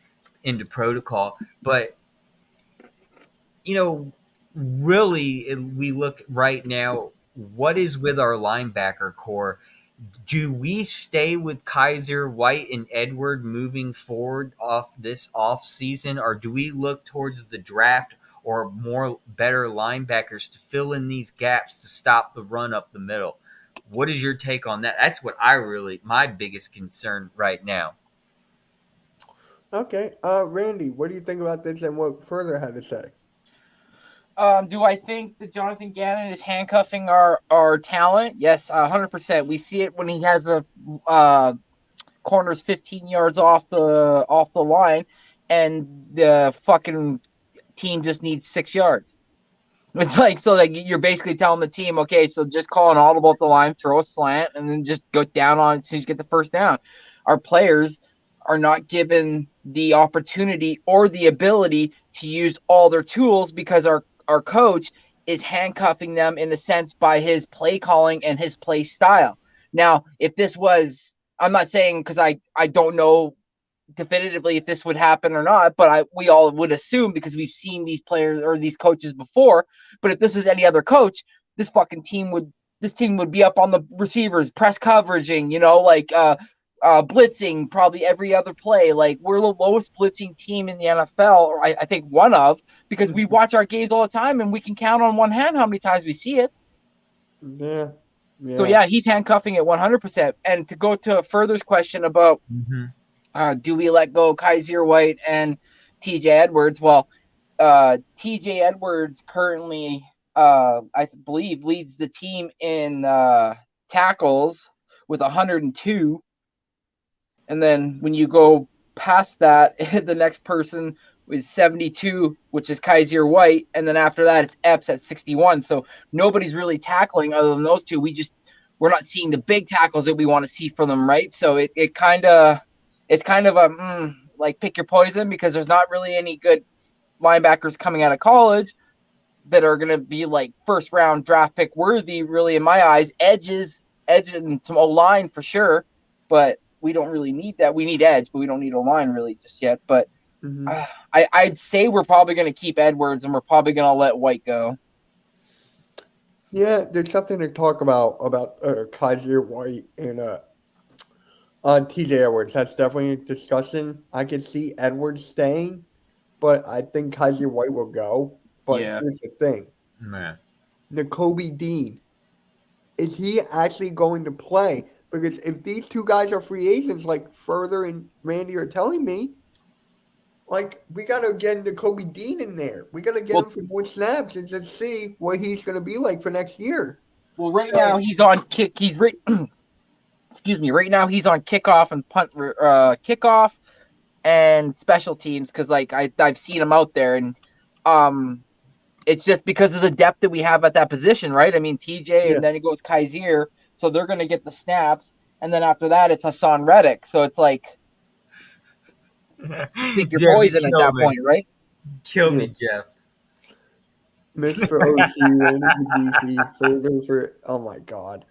into protocol. But really, we look right now, what is with our linebacker core? Do we stay with Kaiser, White, and Edward moving forward off this off season, or do we look towards the draft or more better linebackers to fill in these gaps to stop the run up the middle? What is your take on that? That's what my biggest concern right now. Okay, Randy, what do you think about this and what further had to say? Do I think that Jonathan Gannon is handcuffing our talent? Yes, 100%. We see it when he has a corners 15 yards off the line, and the fucking team just needs 6 yards. It's like, so like you're basically telling the team, okay, so just call an audible at the line, throw a slant, and then just go down on it as soon as you get the first down. Our players are not given the opportunity or the ability to use all their tools because our coach is handcuffing them in a sense by his play calling and his play style. Now, if this was, I'm not saying because I don't know definitively if this would happen or not, but we all would assume because we've seen these players or these coaches before. But if this is any other coach, this team would be up on the receivers, press coveraging, blitzing probably every other play. Like, we're the lowest blitzing team in the NFL, or I think one of, because we watch our games all the time and we can count on one hand how many times we see it. Yeah. So yeah, he's handcuffing it 100%. And to go to a further question about do we let go Kaiser White and TJ Edwards? Well, TJ Edwards currently, I believe, leads the team in tackles with 102. And then when you go past that, the next person is 72, which is Kaiser White. And then after that, it's Epps at 61. So nobody's really tackling other than those two. We're not seeing the big tackles that we want to see from them, right? So it's kind of a like pick your poison, because there's not really any good linebackers coming out of college that are going to be like first round draft pick worthy, really, in my eyes. Edge and some O-line for sure, but we don't really need that. We need edge, but we don't need O-line really just yet. But I'd say we're probably going to keep Edwards and we're probably going to let White go. Yeah, there's something to talk about Kaiser White and on TJ Edwards. That's definitely a discussion. I could see Edwards staying, but I think Kaiser White will go. But here's the thing. Man. Nakobe Dean, is he actually going to play? Because if these two guys are free agents, like Further and Randy are telling me, like, we got to get Nakobe Dean in there. We got to get him for more snaps and just see what he's going to be like for next year. Well, now he's on kick. Excuse me. Right now he's on kickoff and punt, kickoff and special teams, because like I've seen him out there, and It's just because of the depth that we have at that position, right? I mean, TJ Yeah. and then it goes Kaiser, so they're going to get the snaps, and then after that, it's Hassan Reddick. So it's like pick your Jeff, you poison at kill that me. point, right? Kill Yeah. me, Jeff. Mitch for OC, Randy for DC, Ferber for oh my god.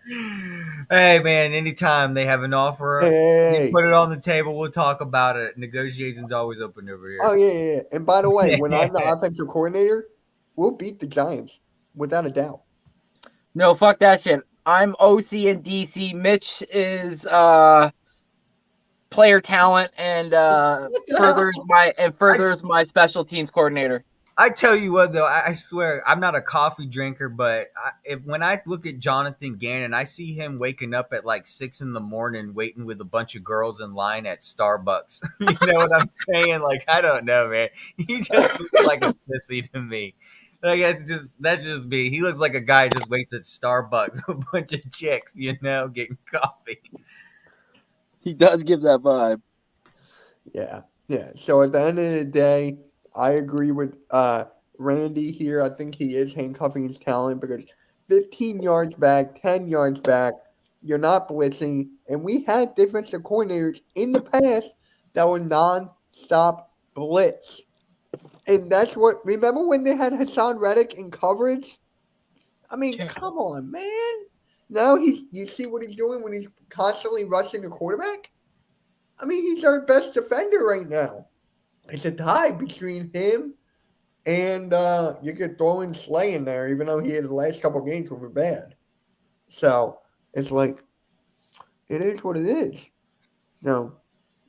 Hey man, anytime they have an offer, you Hey. put it on the table. We'll talk about it. Negotiations always open over Oh here. yeah. And by the way, when I'm the offensive coordinator, we'll beat the Giants without a doubt. No, fuck that shit. I'm OC and DC. Mitch is player talent and What the hell? furthers my special teams coordinator. I tell you what, though, I swear I'm not a coffee drinker, but when I look at Jonathan Gannon, I see him waking up at like 6 a.m. waiting with a bunch of girls in line at Starbucks. You know what I'm saying? Like, I don't know, man. He just looks like a sissy to me. Like, that's just me. He looks like a guy who just waits at Starbucks with a bunch of chicks, getting coffee. He does give that vibe. Yeah. So at the end of the day, I agree with Randy here. I think he is handcuffing his talent because 15 yards back, 10 yards back, you're not blitzing. And we had defensive coordinators in the past that were non-stop blitz. And that's what – remember when they had Hassan Reddick in coverage? I mean, come on, man. Now you see what he's doing when he's constantly rushing the quarterback? I mean, he's our best defender right now. It's a tie between him and you could throw in Slay in there, even though he had the last couple games were bad. So it's like it is what it is. No,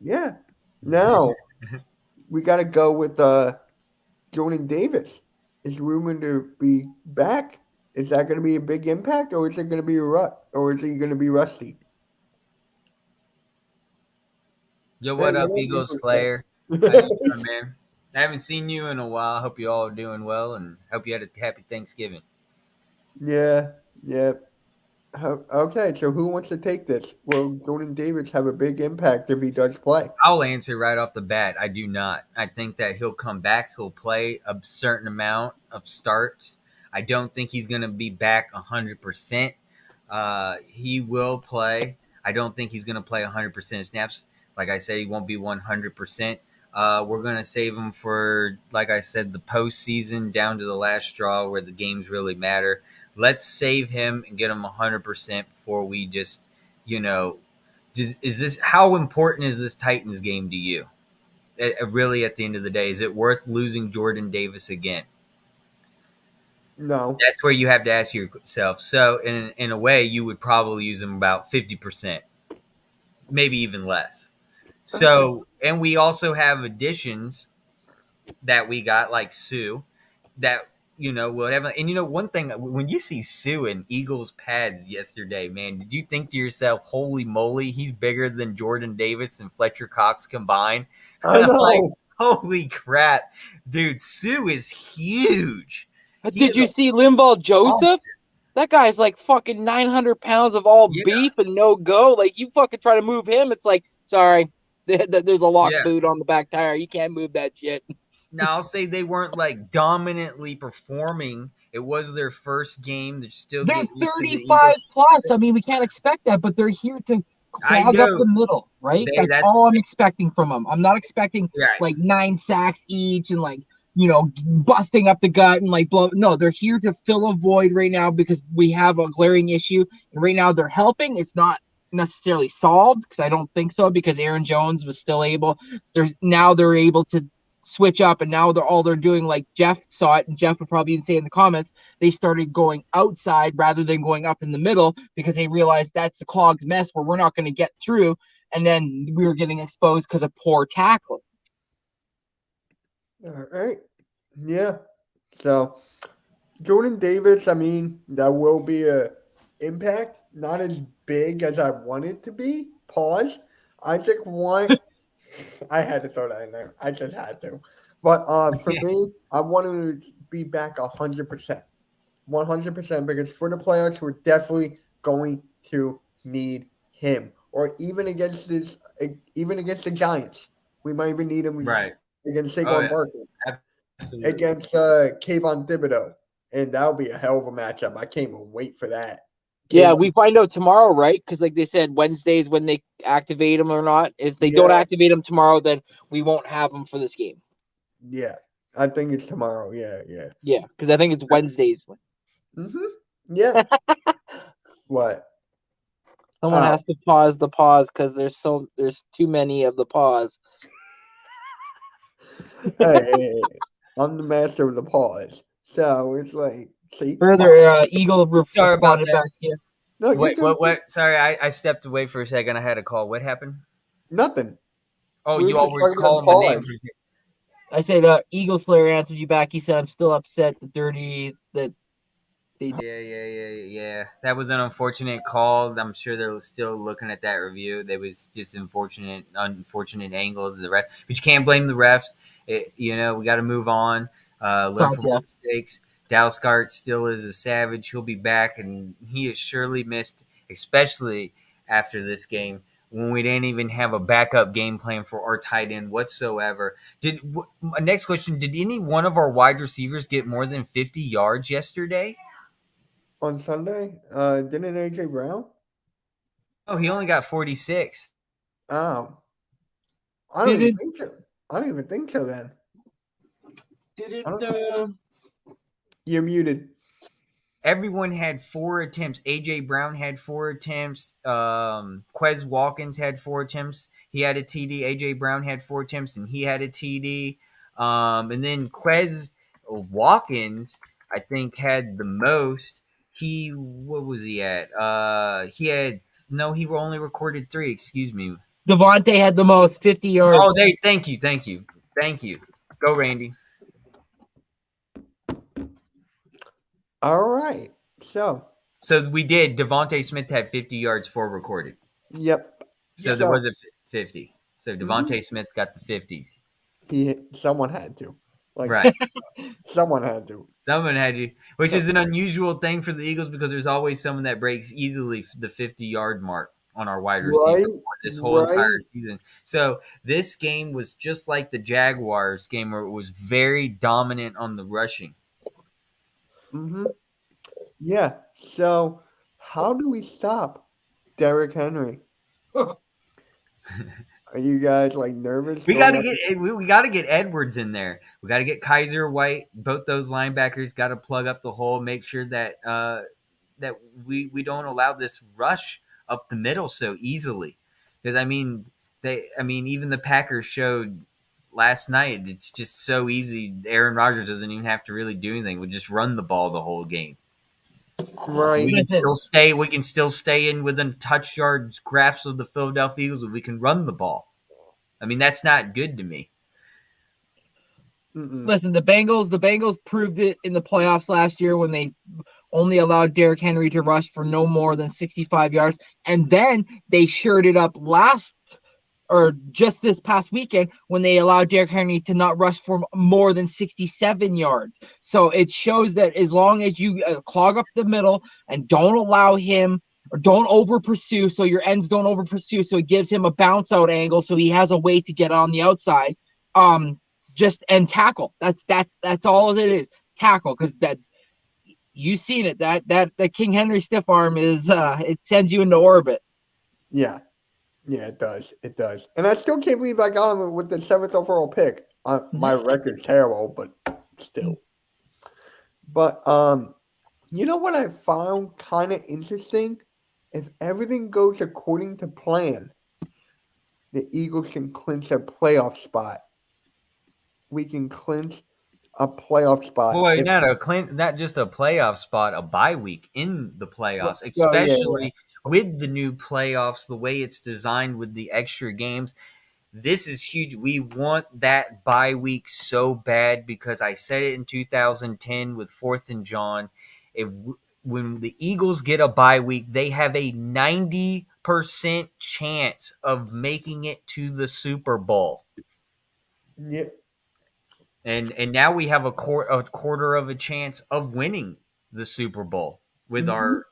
yeah. Now we got to go with Jordan Davis. Is rumored to be back. Is that going to be a big impact, or is it going to be or is he going to be rusty? Yo, what up, Eagles Slayer? How you doing, man? I haven't seen you in a while. I hope you all are doing well, and hope you had a happy Thanksgiving. Yeah. Okay, so who wants to take this? Will Jordan Davis have a big impact if he does play? I'll answer right off the bat. I do not. I think that he'll come back. He'll play a certain amount of starts. I don't think he's going to be back 100%. He will play. I don't think he's going to play 100% of snaps. Like I said, he won't be 100%. We're going to save him for, like I said, the postseason down to the last straw where the games really matter. Let's save him and get him 100% before we just how important is this Titans game to you? Really, at the end of the day, is it worth losing Jordan Davis again? No. That's where you have to ask yourself. So in a way, you would probably use him about 50%, maybe even less. So, and we also have additions that we got like Sue that, whatever. And one thing, when you see Sue in Eagles pads yesterday, man, did you think to yourself, holy moly, he's bigger than Jordan Davis and Fletcher Cox combined? I know. Like, holy crap, dude, Sue is huge. Did you see Limbaugh Joseph? That guy's like fucking 900 pounds of all beef and no go. Like, you fucking try to move him, it's like, sorry, there's a lock boot on the back tire. You can't move that shit. Now, I'll say they weren't like dominantly performing. It was their first game. They're still getting used to the 35 plus. I mean, we can't expect that, but they're here to clog up the middle, right? That's all I'm expecting from them. I'm not expecting like 9 sacks each and like, busting up the gut and like blow. No, they're here to fill a void right now because we have a glaring issue. And right now they're helping. It's not necessarily solved because I don't think so, because Aaron Jones was still able. They're able to switch up, and now they're doing, like Jeff saw it, and Jeff would probably even say in the comments, they started going outside rather than going up in the middle because they realized that's a clogged mess where we're not going to get through, and then we were getting exposed because of poor tackling. All right. Yeah. So Jordan Davis, I mean, that will be a impact, not as big as I want it to be. Pause. I just want I had to throw that in there. I just had to. But for me, I want him to be back 100%. 100%, because for the playoffs, we're definitely going to need him. Or even against the Giants. We might even need him against Saquon Barkley. Absolutely. Against Kayvon Thibodeau. and that'll be a hell of a matchup. I can't even wait for that. Yeah, we find out tomorrow, right? Because like they said, Wednesdays when they activate them or not. If they don't activate them tomorrow, then we won't have them for this game. Yeah, I think it's tomorrow. Yeah. Yeah, because I think it's Wednesdays. Yeah. What? Someone has to pause the pause because there's too many of the pause. Hey, I'm the master of the pause. So it's like, see. Further, Eagle Sorry about responded that. back here. No, Wait, what? Sorry, I stepped away for a second. I had a call. What happened? Nothing. Oh, We you were all just were talking about calling my name pause. for a second. I said Eagle Slayer answered you back. He said, "I'm still upset that Yeah. That was an unfortunate call. I'm sure they're still looking at that review. That was just unfortunate angle of the ref. But you can't blame the refs. We got to move on. Learn from our mistakes. Dalsgard still is a savage. He'll be back, and he has surely missed, especially after this game when we didn't even have a backup game plan for our tight end whatsoever. Next question: did any one of our wide receivers get more than 50 yards yesterday? On Sunday, didn't AJ Brown? Oh, he only got 46. Oh, I don't even think so. I don't even think so. Then you're muted. Everyone had 4 attempts. AJ Brown had 4 attempts. Quez Watkins had 4 attempts. He had a TD. AJ Brown had 4 attempts, and he had a TD. And then Quez Watkins, I think, had the most. What was he at? He only recorded 3. Excuse me. Devontae had the most, 50 yards. Oh, thank you. Go, Randy. All right. So we did. Devontae Smith had 50 yards for recorded. Yep. So there was a 50. So Devontae Smith got the 50. Someone had to. Right. Someone had to. Someone had to, which is an unusual thing for the Eagles because there's always someone that breaks easily the 50-yard mark on our wide receiver for this whole entire season. So this game was just like the Jaguars game where it was very dominant on the rushing. Yeah. So how do we stop Derrick Henry? Are you guys nervous? We got to get Edwards in there. We got to get Kaiser White. Both those linebackers got to plug up the hole. Make sure that that we don't allow this rush up the middle so easily. Because even the Packers showed last night. It's just so easy. Aaron Rodgers doesn't even have to really do anything. We just run the ball the whole game. Right. We can still stay in within touch yards grasp of the Philadelphia Eagles if we can run the ball. I mean, that's not good to me. Listen, the Bengals proved it in the playoffs last year when they only allowed Derrick Henry to rush for no more than 65 yards. And then they shored it up just this past weekend when they allowed Derrick Henry to not rush for more than 67 yards. So it shows that as long as you clog up the middle and don't allow him or don't over pursue, so your ends don't over pursue, so it gives him a bounce out angle so he has a way to get on the outside. And tackle. That's all it is. Tackle, because that you've seen it. That King Henry stiff arm is it sends you into orbit. Yeah. Yeah, it does. It does. And I still can't believe I got him with the 7th overall pick. My record's terrible, but still. But you know what I found kind of interesting? If everything goes according to plan, the Eagles can clinch a playoff spot. We can clinch a playoff spot. Boy, not just a playoff spot, a bye week in the playoffs, especially with the new playoffs, the way it's designed with the extra games. This is huge. We want that bye week so bad because I said it in 2010 with 4th and John. When the Eagles get a bye week, they have a 90% chance of making it to the Super Bowl. Yeah. And now we have a quarter of a chance of winning the Super Bowl with our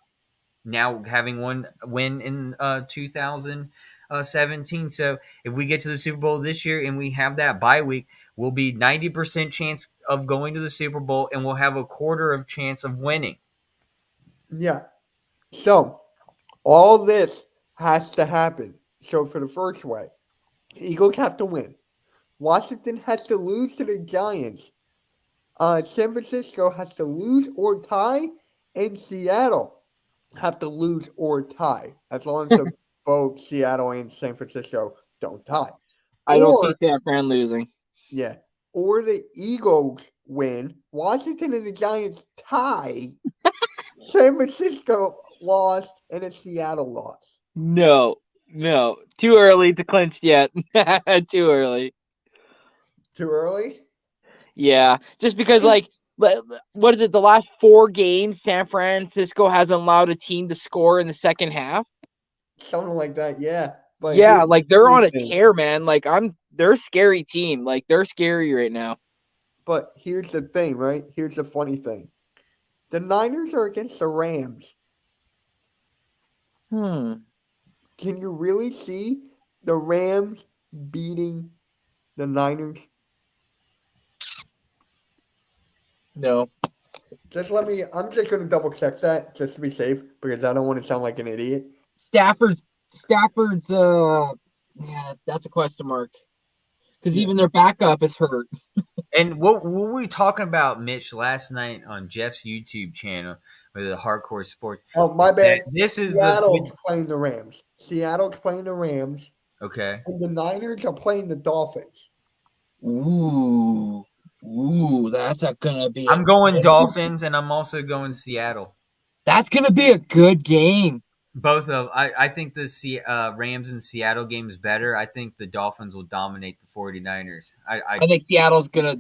now having one win in 2017. So if we get to the Super Bowl this year and we have that bye week, we'll be 90% chance of going to the Super Bowl and will have a quarter of chance of winning. Yeah. So all this has to happen. So for the first way, Eagles have to win. Washington has to lose to the Giants. San Francisco has to lose or tie, and Seattle have to lose or tie, as long as both Seattle and San Francisco don't tie. I don't see Or San Fran losing. yeah, or the Eagles win, Washington and the Giants tie, San Francisco lost, and a Seattle lost. No, too early to clinch yet. Too early. Too early? Yeah, just because what is it? The last 4 games, San Francisco hasn't allowed a team to score in the second half. Something like that, yeah. But Yeah, here's like the they're funny on a thing. tear, man. Like they're a scary team. Like they're scary right now. But here's the thing, right? Here's the funny thing. The Niners are against the Rams. Hmm. Can you really see the Rams beating the Niners? No. I'm just going to double check that just to be safe because I don't want to sound like an idiot. Stafford's yeah, that's a question mark. Because Yeah. even their backup is hurt. And what were we talking about, Mitch, last night on Jeff's YouTube channel with the Hardcore Sports? Oh, my bad. This is Seattle's playing the Rams. Seattle's playing the Rams. okay. And the Niners are playing the Dolphins. Ooh, that's gonna be I'm going Dolphins, and I'm also going Seattle. That's gonna be a good game. Both of I think the Rams and Seattle game is better. I think the Dolphins will dominate the 49ers. I think Seattle's gonna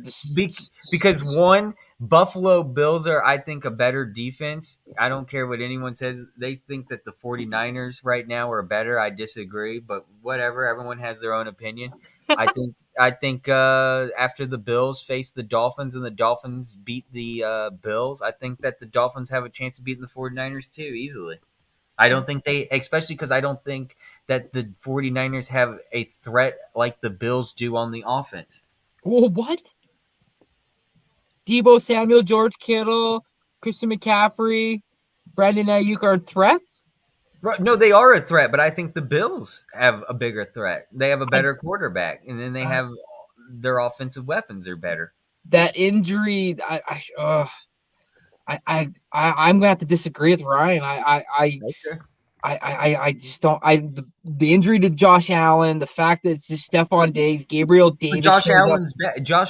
Because one, Buffalo Bills are, I think, a better defense. I don't care what anyone says. They think that the 49ers right now are better. I disagree, but whatever. Everyone has their own opinion. I think after the Bills face the Dolphins and the Dolphins beat the Bills, I think that the Dolphins have a chance of beating the 49ers too, easily. I don't think especially because I don't think that the 49ers have a threat like the Bills do on the offense. Well, what? Debo Samuel, George Kittle, Christian McCaffrey, Brandon Ayuk are threats? Right. No, they are a threat, but I think the Bills have a bigger threat. They have a better quarterback, and then they have their offensive weapons are better. That injury, I'm gonna have to disagree with Ryan. I just don't. The injury to Josh Allen, the fact that it's just Stephon Diggs, Gabriel Davis. Josh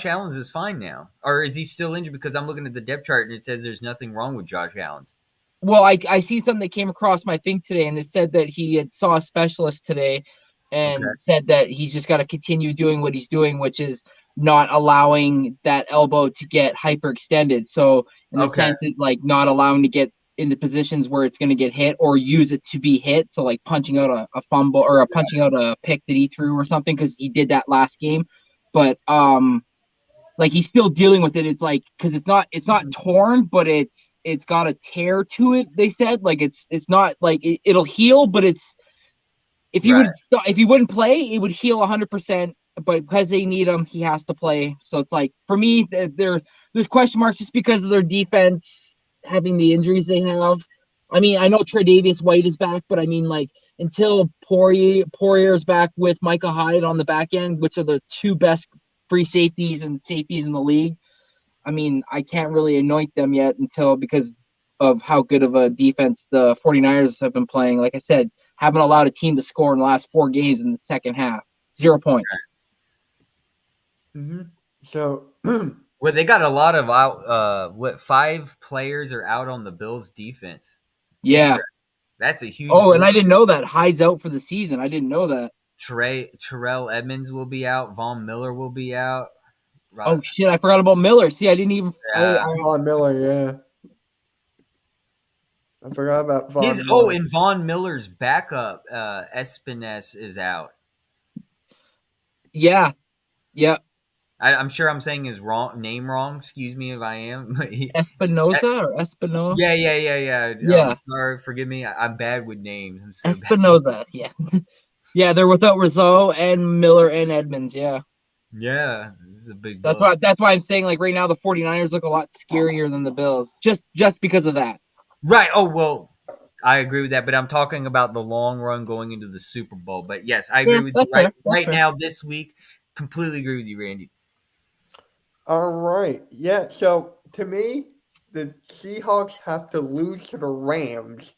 Allen's is fine now, or is he still injured? Because I'm looking at the depth chart and it says there's nothing wrong with Josh Allen's. Well, I see something that came across my thing today, and it said that he had saw a specialist today, and said that he's just got to continue doing what he's doing, which is not allowing that elbow to get hyperextended. So in the sense that like not allowing to get into positions where it's going to get hit or use it to be hit. So like punching out a fumble or punching out a pick that he threw or something, because he did that last game. But like he's still dealing with it. It's like because it's not torn, but it's got a tear to it. They said like it's not like it'll heal, but it's if he wouldn't play, it would heal 100%. But because they need him, he has to play. So it's like for me, there's question marks just because of their defense having the injuries they have. I mean, I know Tre'Davious White is back, but I mean, like until Poirier is back with Micah Hyde on the back end, which are the two best free safeties in the league. I mean, I can't really anoint them yet because of how good of a defense the 49ers have been playing. Like I said, haven't allowed a team to score in the last 4 games in the second half. 0 points. Mm-hmm. So, well, they got a lot of out. 5 players are out on the Bills' defense. Yeah, that's a huge. Oh, and I didn't know that Hyde's out for the season. I didn't know that. Terrell Edmonds will be out. Von Miller will be out. Oh shit! I forgot about Miller. See, I didn't even. Von Miller, yeah. I forgot about Von Miller. Oh, and Von Miller's backup, Espines, is out. Yeah. I'm sure I'm saying his name wrong. Excuse me if I am. Espinoza or Espinoza? Yeah. I'm sorry. Forgive me. I'm bad with names. I'm so Espinoza, yeah. Yeah, they're without Rizzo and Miller and Edmonds, yeah. Yeah, this is a big That's blow. why I'm saying like right now the 49ers look a lot scarier than the Bills. Just because of that. Right. Oh well, I agree with that, but I'm talking about the long run going into the Super Bowl. But yes, I Yeah, agree with you. that's fair. That's Right fair. now, this week, completely agree with you, Randy. All right. Yeah. So to me, the Seahawks have to lose to the Rams,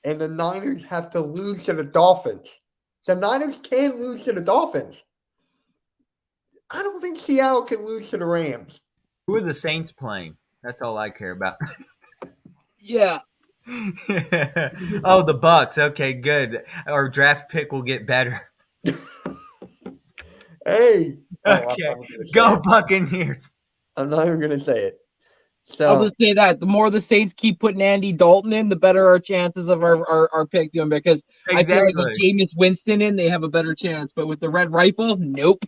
and the Niners have to lose to the Dolphins. The Niners can lose to the Dolphins. I don't think Seattle can lose to the Rams. Who are the Saints playing? That's all I care about. Yeah. Oh, the Bucks. Okay, good. Our draft pick will get better. Hey. Oh, I'm Okay, not even going to say go it. Buccaneers. I'm not even going to say it. I'll So, just say that the more the Saints keep putting Andy Dalton in, the better our chances of our pick doing because I feel like with Exactly. Jameis Winston in, they have a better chance. But with the red rifle, nope.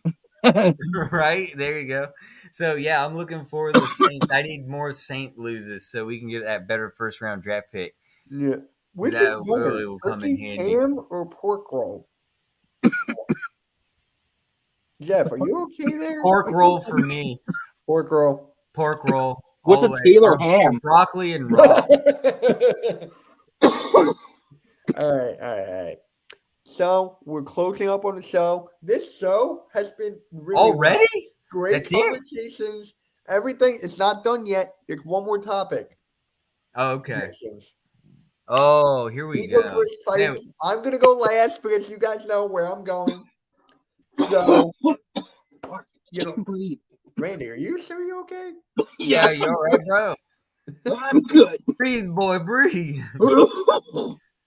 Right there you go. So yeah, I'm looking for the Saints. I need more Saint loses so we can get that better first round draft pick. yeah. Which is That better, really will come in turkey handy. ham or pork roll? Jeff, are you okay there? Pork roll for me. Pork roll. Pork roll What's all a the way, Taylor or ham? broccoli and all raw. right, all right, all right. So we're closing up on the show. This show has been really well. Already? Great That's it? conversations. Everything. It's not done yet. There's one more topic. Oh, okay. Predictions. Oh, here we Eagles go. versus Man, Titans. I'm gonna go last because you guys know where I'm going. So you know, Breathe. Randy, are you sure you're okay? yeah, Yes, you all right, bro? I'm good. Breathe, boy, breathe.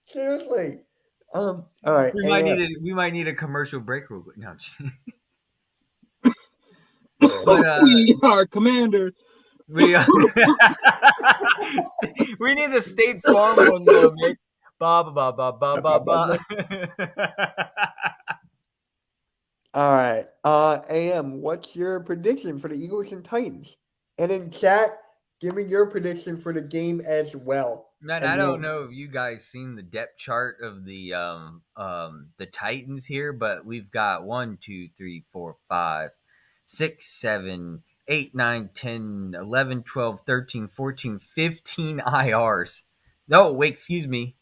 Seriously. All right. We might need a commercial break real quick. No, I'm just, Yeah. but We are commanders. we we need the State Farm one though, Mitch. Ba ba ba ba ba ba ba. All right. AM, what's your prediction for the Eagles and Titans? And in chat, give me your prediction for the game as well. Man, And I don't we'll know if you guys seen the depth chart of the Titans here, but we've got 1, 2, 3, 4, 5, 6, 7, 8, 9, 10, 11, 12, 13, 14, 15 IRs. No, wait, excuse me.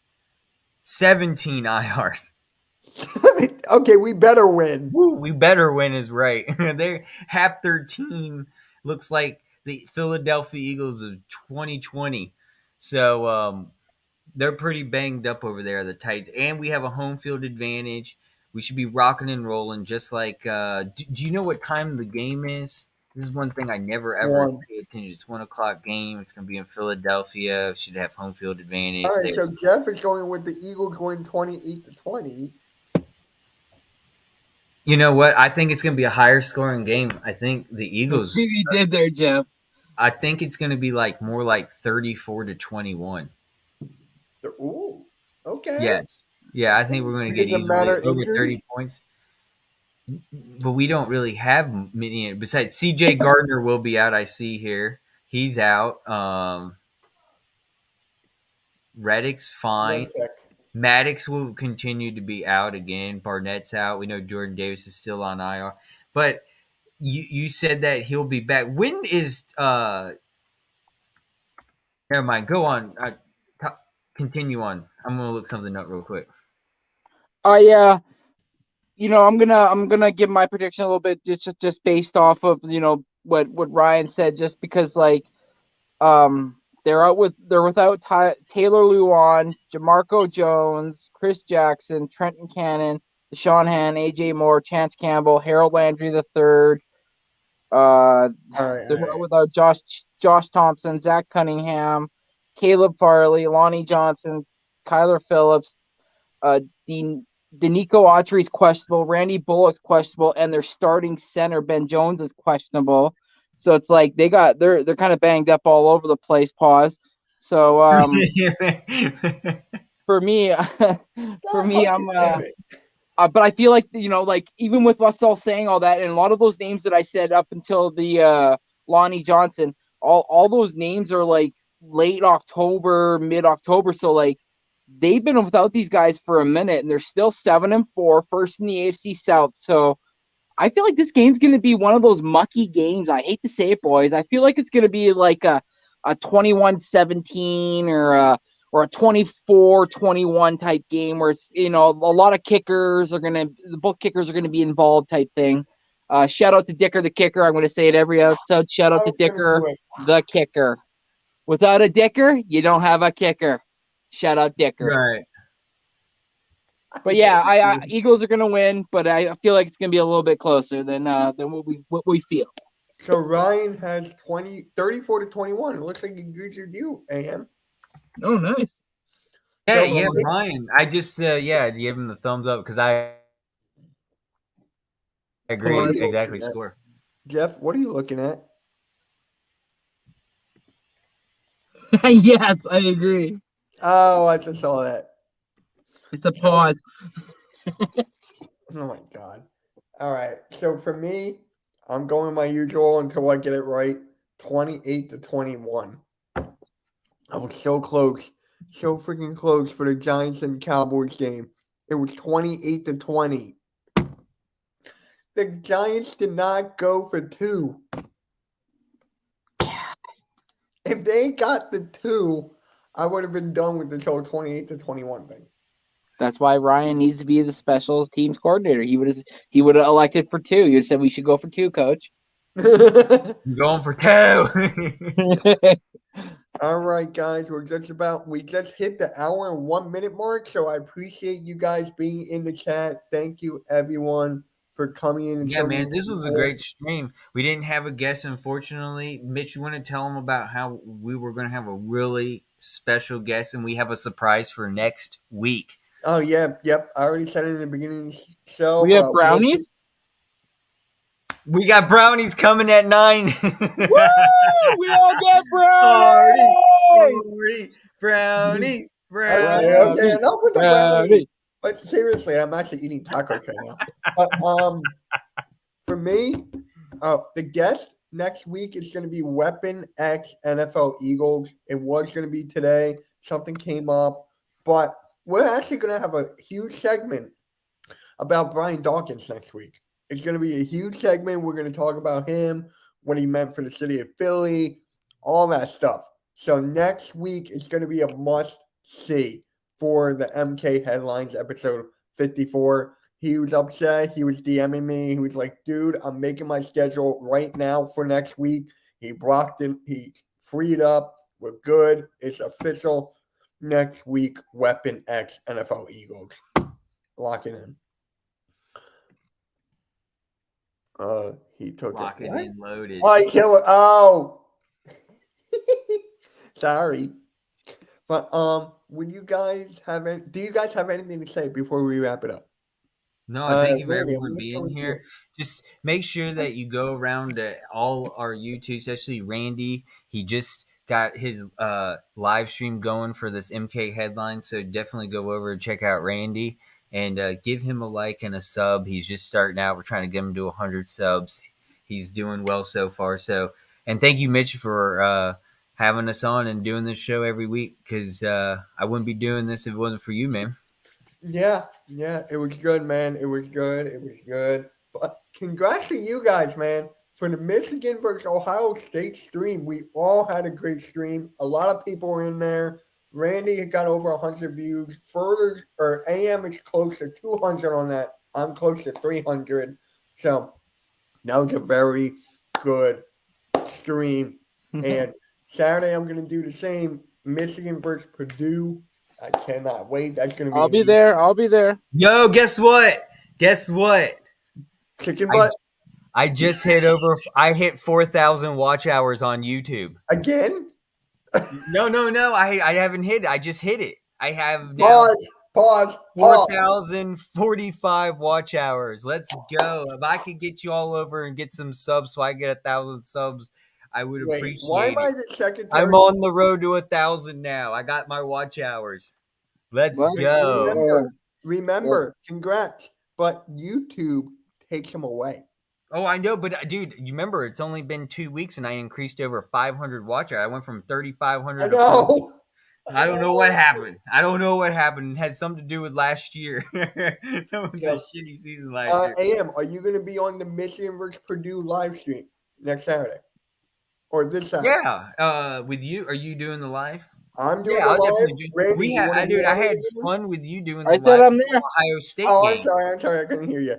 17 IRs. okay, we better win. Woo, we better win is right. They half their team looks like the Philadelphia Eagles of 2020. So they're pretty banged up over there, the Titans, and we have a home field advantage. We should be rocking and rolling, just like. Do you know what time the game is? This is one thing I never ever One. pay attention. It's 1:00 game. It's gonna be in Philadelphia. Should have home field advantage. All right, so There's, Jeff is going with the Eagles going 28-20. you know what? I think it's gonna be a higher scoring game. I think the Eagles. See what you did there, Jeff. I think it's gonna be like more like 34-21. Ooh, okay. Yes. Yeah, I think we're gonna It get doesn't matter easily over injuries. 30 points. But we don't really have many. Besides, CJ Gardner will be out. I see here he's out. Reddick's One fine. sec. Maddox will continue to be out again. Barnett's out. We know Jordan Davis is still on IR. But you said that he'll be back. When is never mind. Go on. Continue on. I'm gonna look something up real quick. I'm gonna give my prediction a little bit just based off of what Ryan said, just because they're without Taylor Lewan, Jamarco Jones, Chris Jackson, Trenton Cannon, Deshaun Han, AJ Moore, Chance Campbell, Harold Landry III. All right. They're without Josh Thompson, Zach Cunningham, Caleb Farley, Lonnie Johnson, Kyler Phillips, Denico Autry's questionable, Randy Bullock's questionable, and their starting center Ben Jones is questionable. So it's like they're kind of banged up all over the place. Pause. So for me, I'm but I feel like like even with us all saying all that, and a lot of those names that I said up until the Lonnie Johnson, all those names are like late October, mid October. So like they've been without these guys for a minute, and they're still 7-4, first in the AFC South. So I feel like this game's going to be one of those mucky games. I hate to say it, boys. I feel like it's going to be like a 21-17 or a 24-21 type game where it's, a lot of kickers are going to, both kickers are going to be involved type thing. Shout out to Dicker the kicker. I'm going to say it every episode. Shout out to Dicker the kicker. Without a Dicker, you don't have a kicker. Shout out Dicker. Right. But yeah, Eagles are going to win, but I feel like it's going to be a little bit closer than what we feel. So Ryan has 34-21. It looks like he agrees with you, AM. Oh, nice. Yeah, Ryan. I just give him the thumbs up because I agree. Exactly. Score. Jeff, what are you looking at? Yes, I agree. Oh, I just saw that. It's a pause. Oh my God. All right. So for me, I'm going my usual until I get it right. 28-21. I was so close. So freaking close for the Giants and Cowboys game. It was 28-20. The Giants did not go for 2. If they got the 2, I would have been done with this whole 28-21 thing. That's why Ryan needs to be the special teams coordinator. He would have elected for 2. You said we should go for 2, coach. I'm going for 2. All right, guys, we just hit the hour and 1 minute mark, so I appreciate you guys being in the chat. Thank you, everyone, for coming in. Yeah, man, this was a great stream. We didn't have a guest, unfortunately. Mitch, you want to tell them about how we were going to have a really special guest, and we have a surprise for next week. Oh, yeah, yep. I already said it in the beginning of the show. We have brownies? We got brownies coming at 9. Woo! We all got brownies! Brownies! Okay, enough with the brownies. But seriously, I'm actually eating tacos right now. But for me, the guest next week is going to be Weapon X NFL Eagles. It was going to be today. Something came up. But we're actually going to have a huge segment about Brian Dawkins next week. It's going to be a huge segment. We're going to talk about him, what he meant for the city of Philly, all that stuff. So next week is going to be a must-see for the MK Headlines episode 54. He was upset. He was DMing me. He was like, dude, I'm making my schedule right now for next week. He blocked it. He freed up. We're good. It's official. Next week, Weapon X NFL Eagles. Lock it in. He took Lock it. it in, loaded. Oh, I kill it. Oh. Sorry. But would you guys have do you guys have anything to say before we wrap it up? No, thank you for everyone being here. Just make sure that you go around to all our YouTube, especially Randy. He just got his live stream going for this MK headline, so definitely go over and check out Randy and give him a like and a sub. He's just starting out. We're trying to get him to 100 subs. He's doing well so far. So, and thank you, Mitch, for having us on and doing this show every week, because I wouldn't be doing this if it wasn't for you, man. Yeah, it was good, man. It was good. But congrats to you guys, man. For the Michigan versus Ohio State stream, we all had a great stream. A lot of people were in there. Randy got over 100 views. AM is close to 200 on that. I'm close to 300. So that was a very good stream. And Saturday, I'm going to do the same. Michigan versus Purdue. I cannot wait. That's going to be. I'll be there. Yo, guess what? Chicken butt. I just hit I hit 4,000 watch hours on YouTube. Again? No. I haven't hit it. I just hit it. I have now Pause. 4,045 watch hours. Let's go. If I could get you all over and get some subs so I get 1,000 subs, I would appreciate why it. am I the secretary? I'm on the road to 1,000 now. I got my watch hours. Let's go. Remember, congrats. But YouTube takes them away. Oh, I know, but dude, you remember it's only been 2 weeks and I increased over 500 watch hours. I went from 3,500 I know. I don't know what happened. I don't know what happened. It had something to do with last year. Some of the Yep. shitty season last year. AM, are you going to be on the Michigan versus Purdue live stream next Saturday or this Saturday? Yeah. With you, are you doing the live? I'm doing Yeah, the I'll live. definitely do. Randy, you wanna be Dude, I on it had again? fun with you doing I the said live I'm there. Ohio State Oh, game. I'm sorry. I couldn't hear you.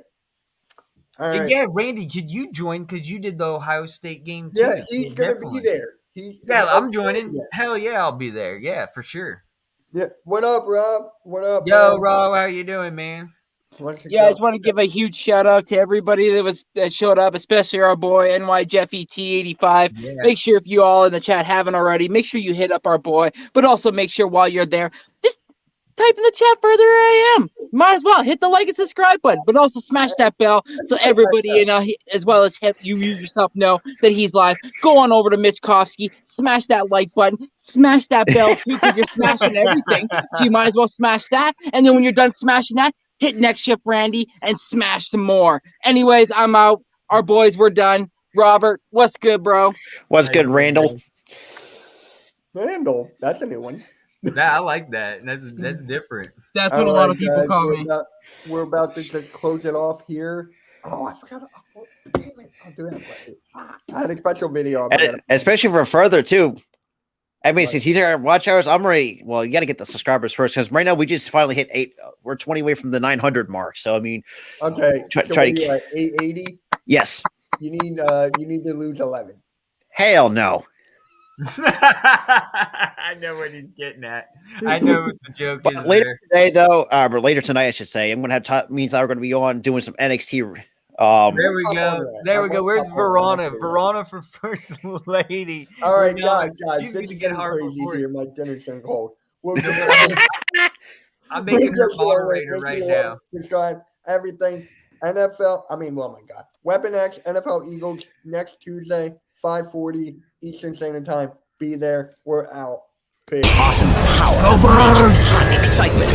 All And right. yeah, Randy, could you join? Because you did the Ohio State game too. Yeah, so he's going to be definitely. there. Yeah, I'm joining. Hell yeah, I'll be there. Yeah, for sure. Yeah. What up, Rob? What up, Yo, man? Rob, how you doing, man? What's it Yeah, I go? just want to give a huge shout out to everybody that showed up, especially our boy NY Jeff ET85. Yeah. Make sure if you all in the chat haven't already, make sure you hit up our boy, but also make sure while you're there, just type in the chat further AM. Might as well hit the like and subscribe button, but also smash that bell so everybody, as well as you yourself know that he's live. Go on over to Mitch Kofsky, smash that like button, smash that bell too, because you're smashing everything. So you might as well smash that, and then when you're done smashing that, hit next shift Randy and smash some more. Anyways, I'm out. Our boys, we're done. Robert, what's good, bro? What's How you good, doing, Randall? Randall. That's a new one. I like that. That's different. That's All what a lot right, of people guys, call me. we're about to just close it off here. Oh, I forgot. Oh, damn it. I'll do that. I had a special video. And especially for further too. I mean, since he's our watch hours, I'm ready. Well, you got to get the subscribers first because right now we just finally hit 8. We're 20 away from the 900 mark. So I mean, Okay. Try What are to- you at 880? yes. You need to lose 11. Hell no. I know what he's getting at. I know what the joke is. But later today, though, or later tonight, I should say, I'm gonna have means I'm gonna be on doing some NXT. There we go. There we go. Where's Verona? Verona for first lady. All right, Verona, guys, she's this gonna is get getting hard crazy reports. here. My dinner's getting cold. We'll I'm making her moderator right now. Subscribe, everything. NFL, oh my God. Weapon X, NFL Eagles, next Tuesday, 5:40 Eastern Standard Time. Be there. We're out. Peace. Awesome power, hot excitement.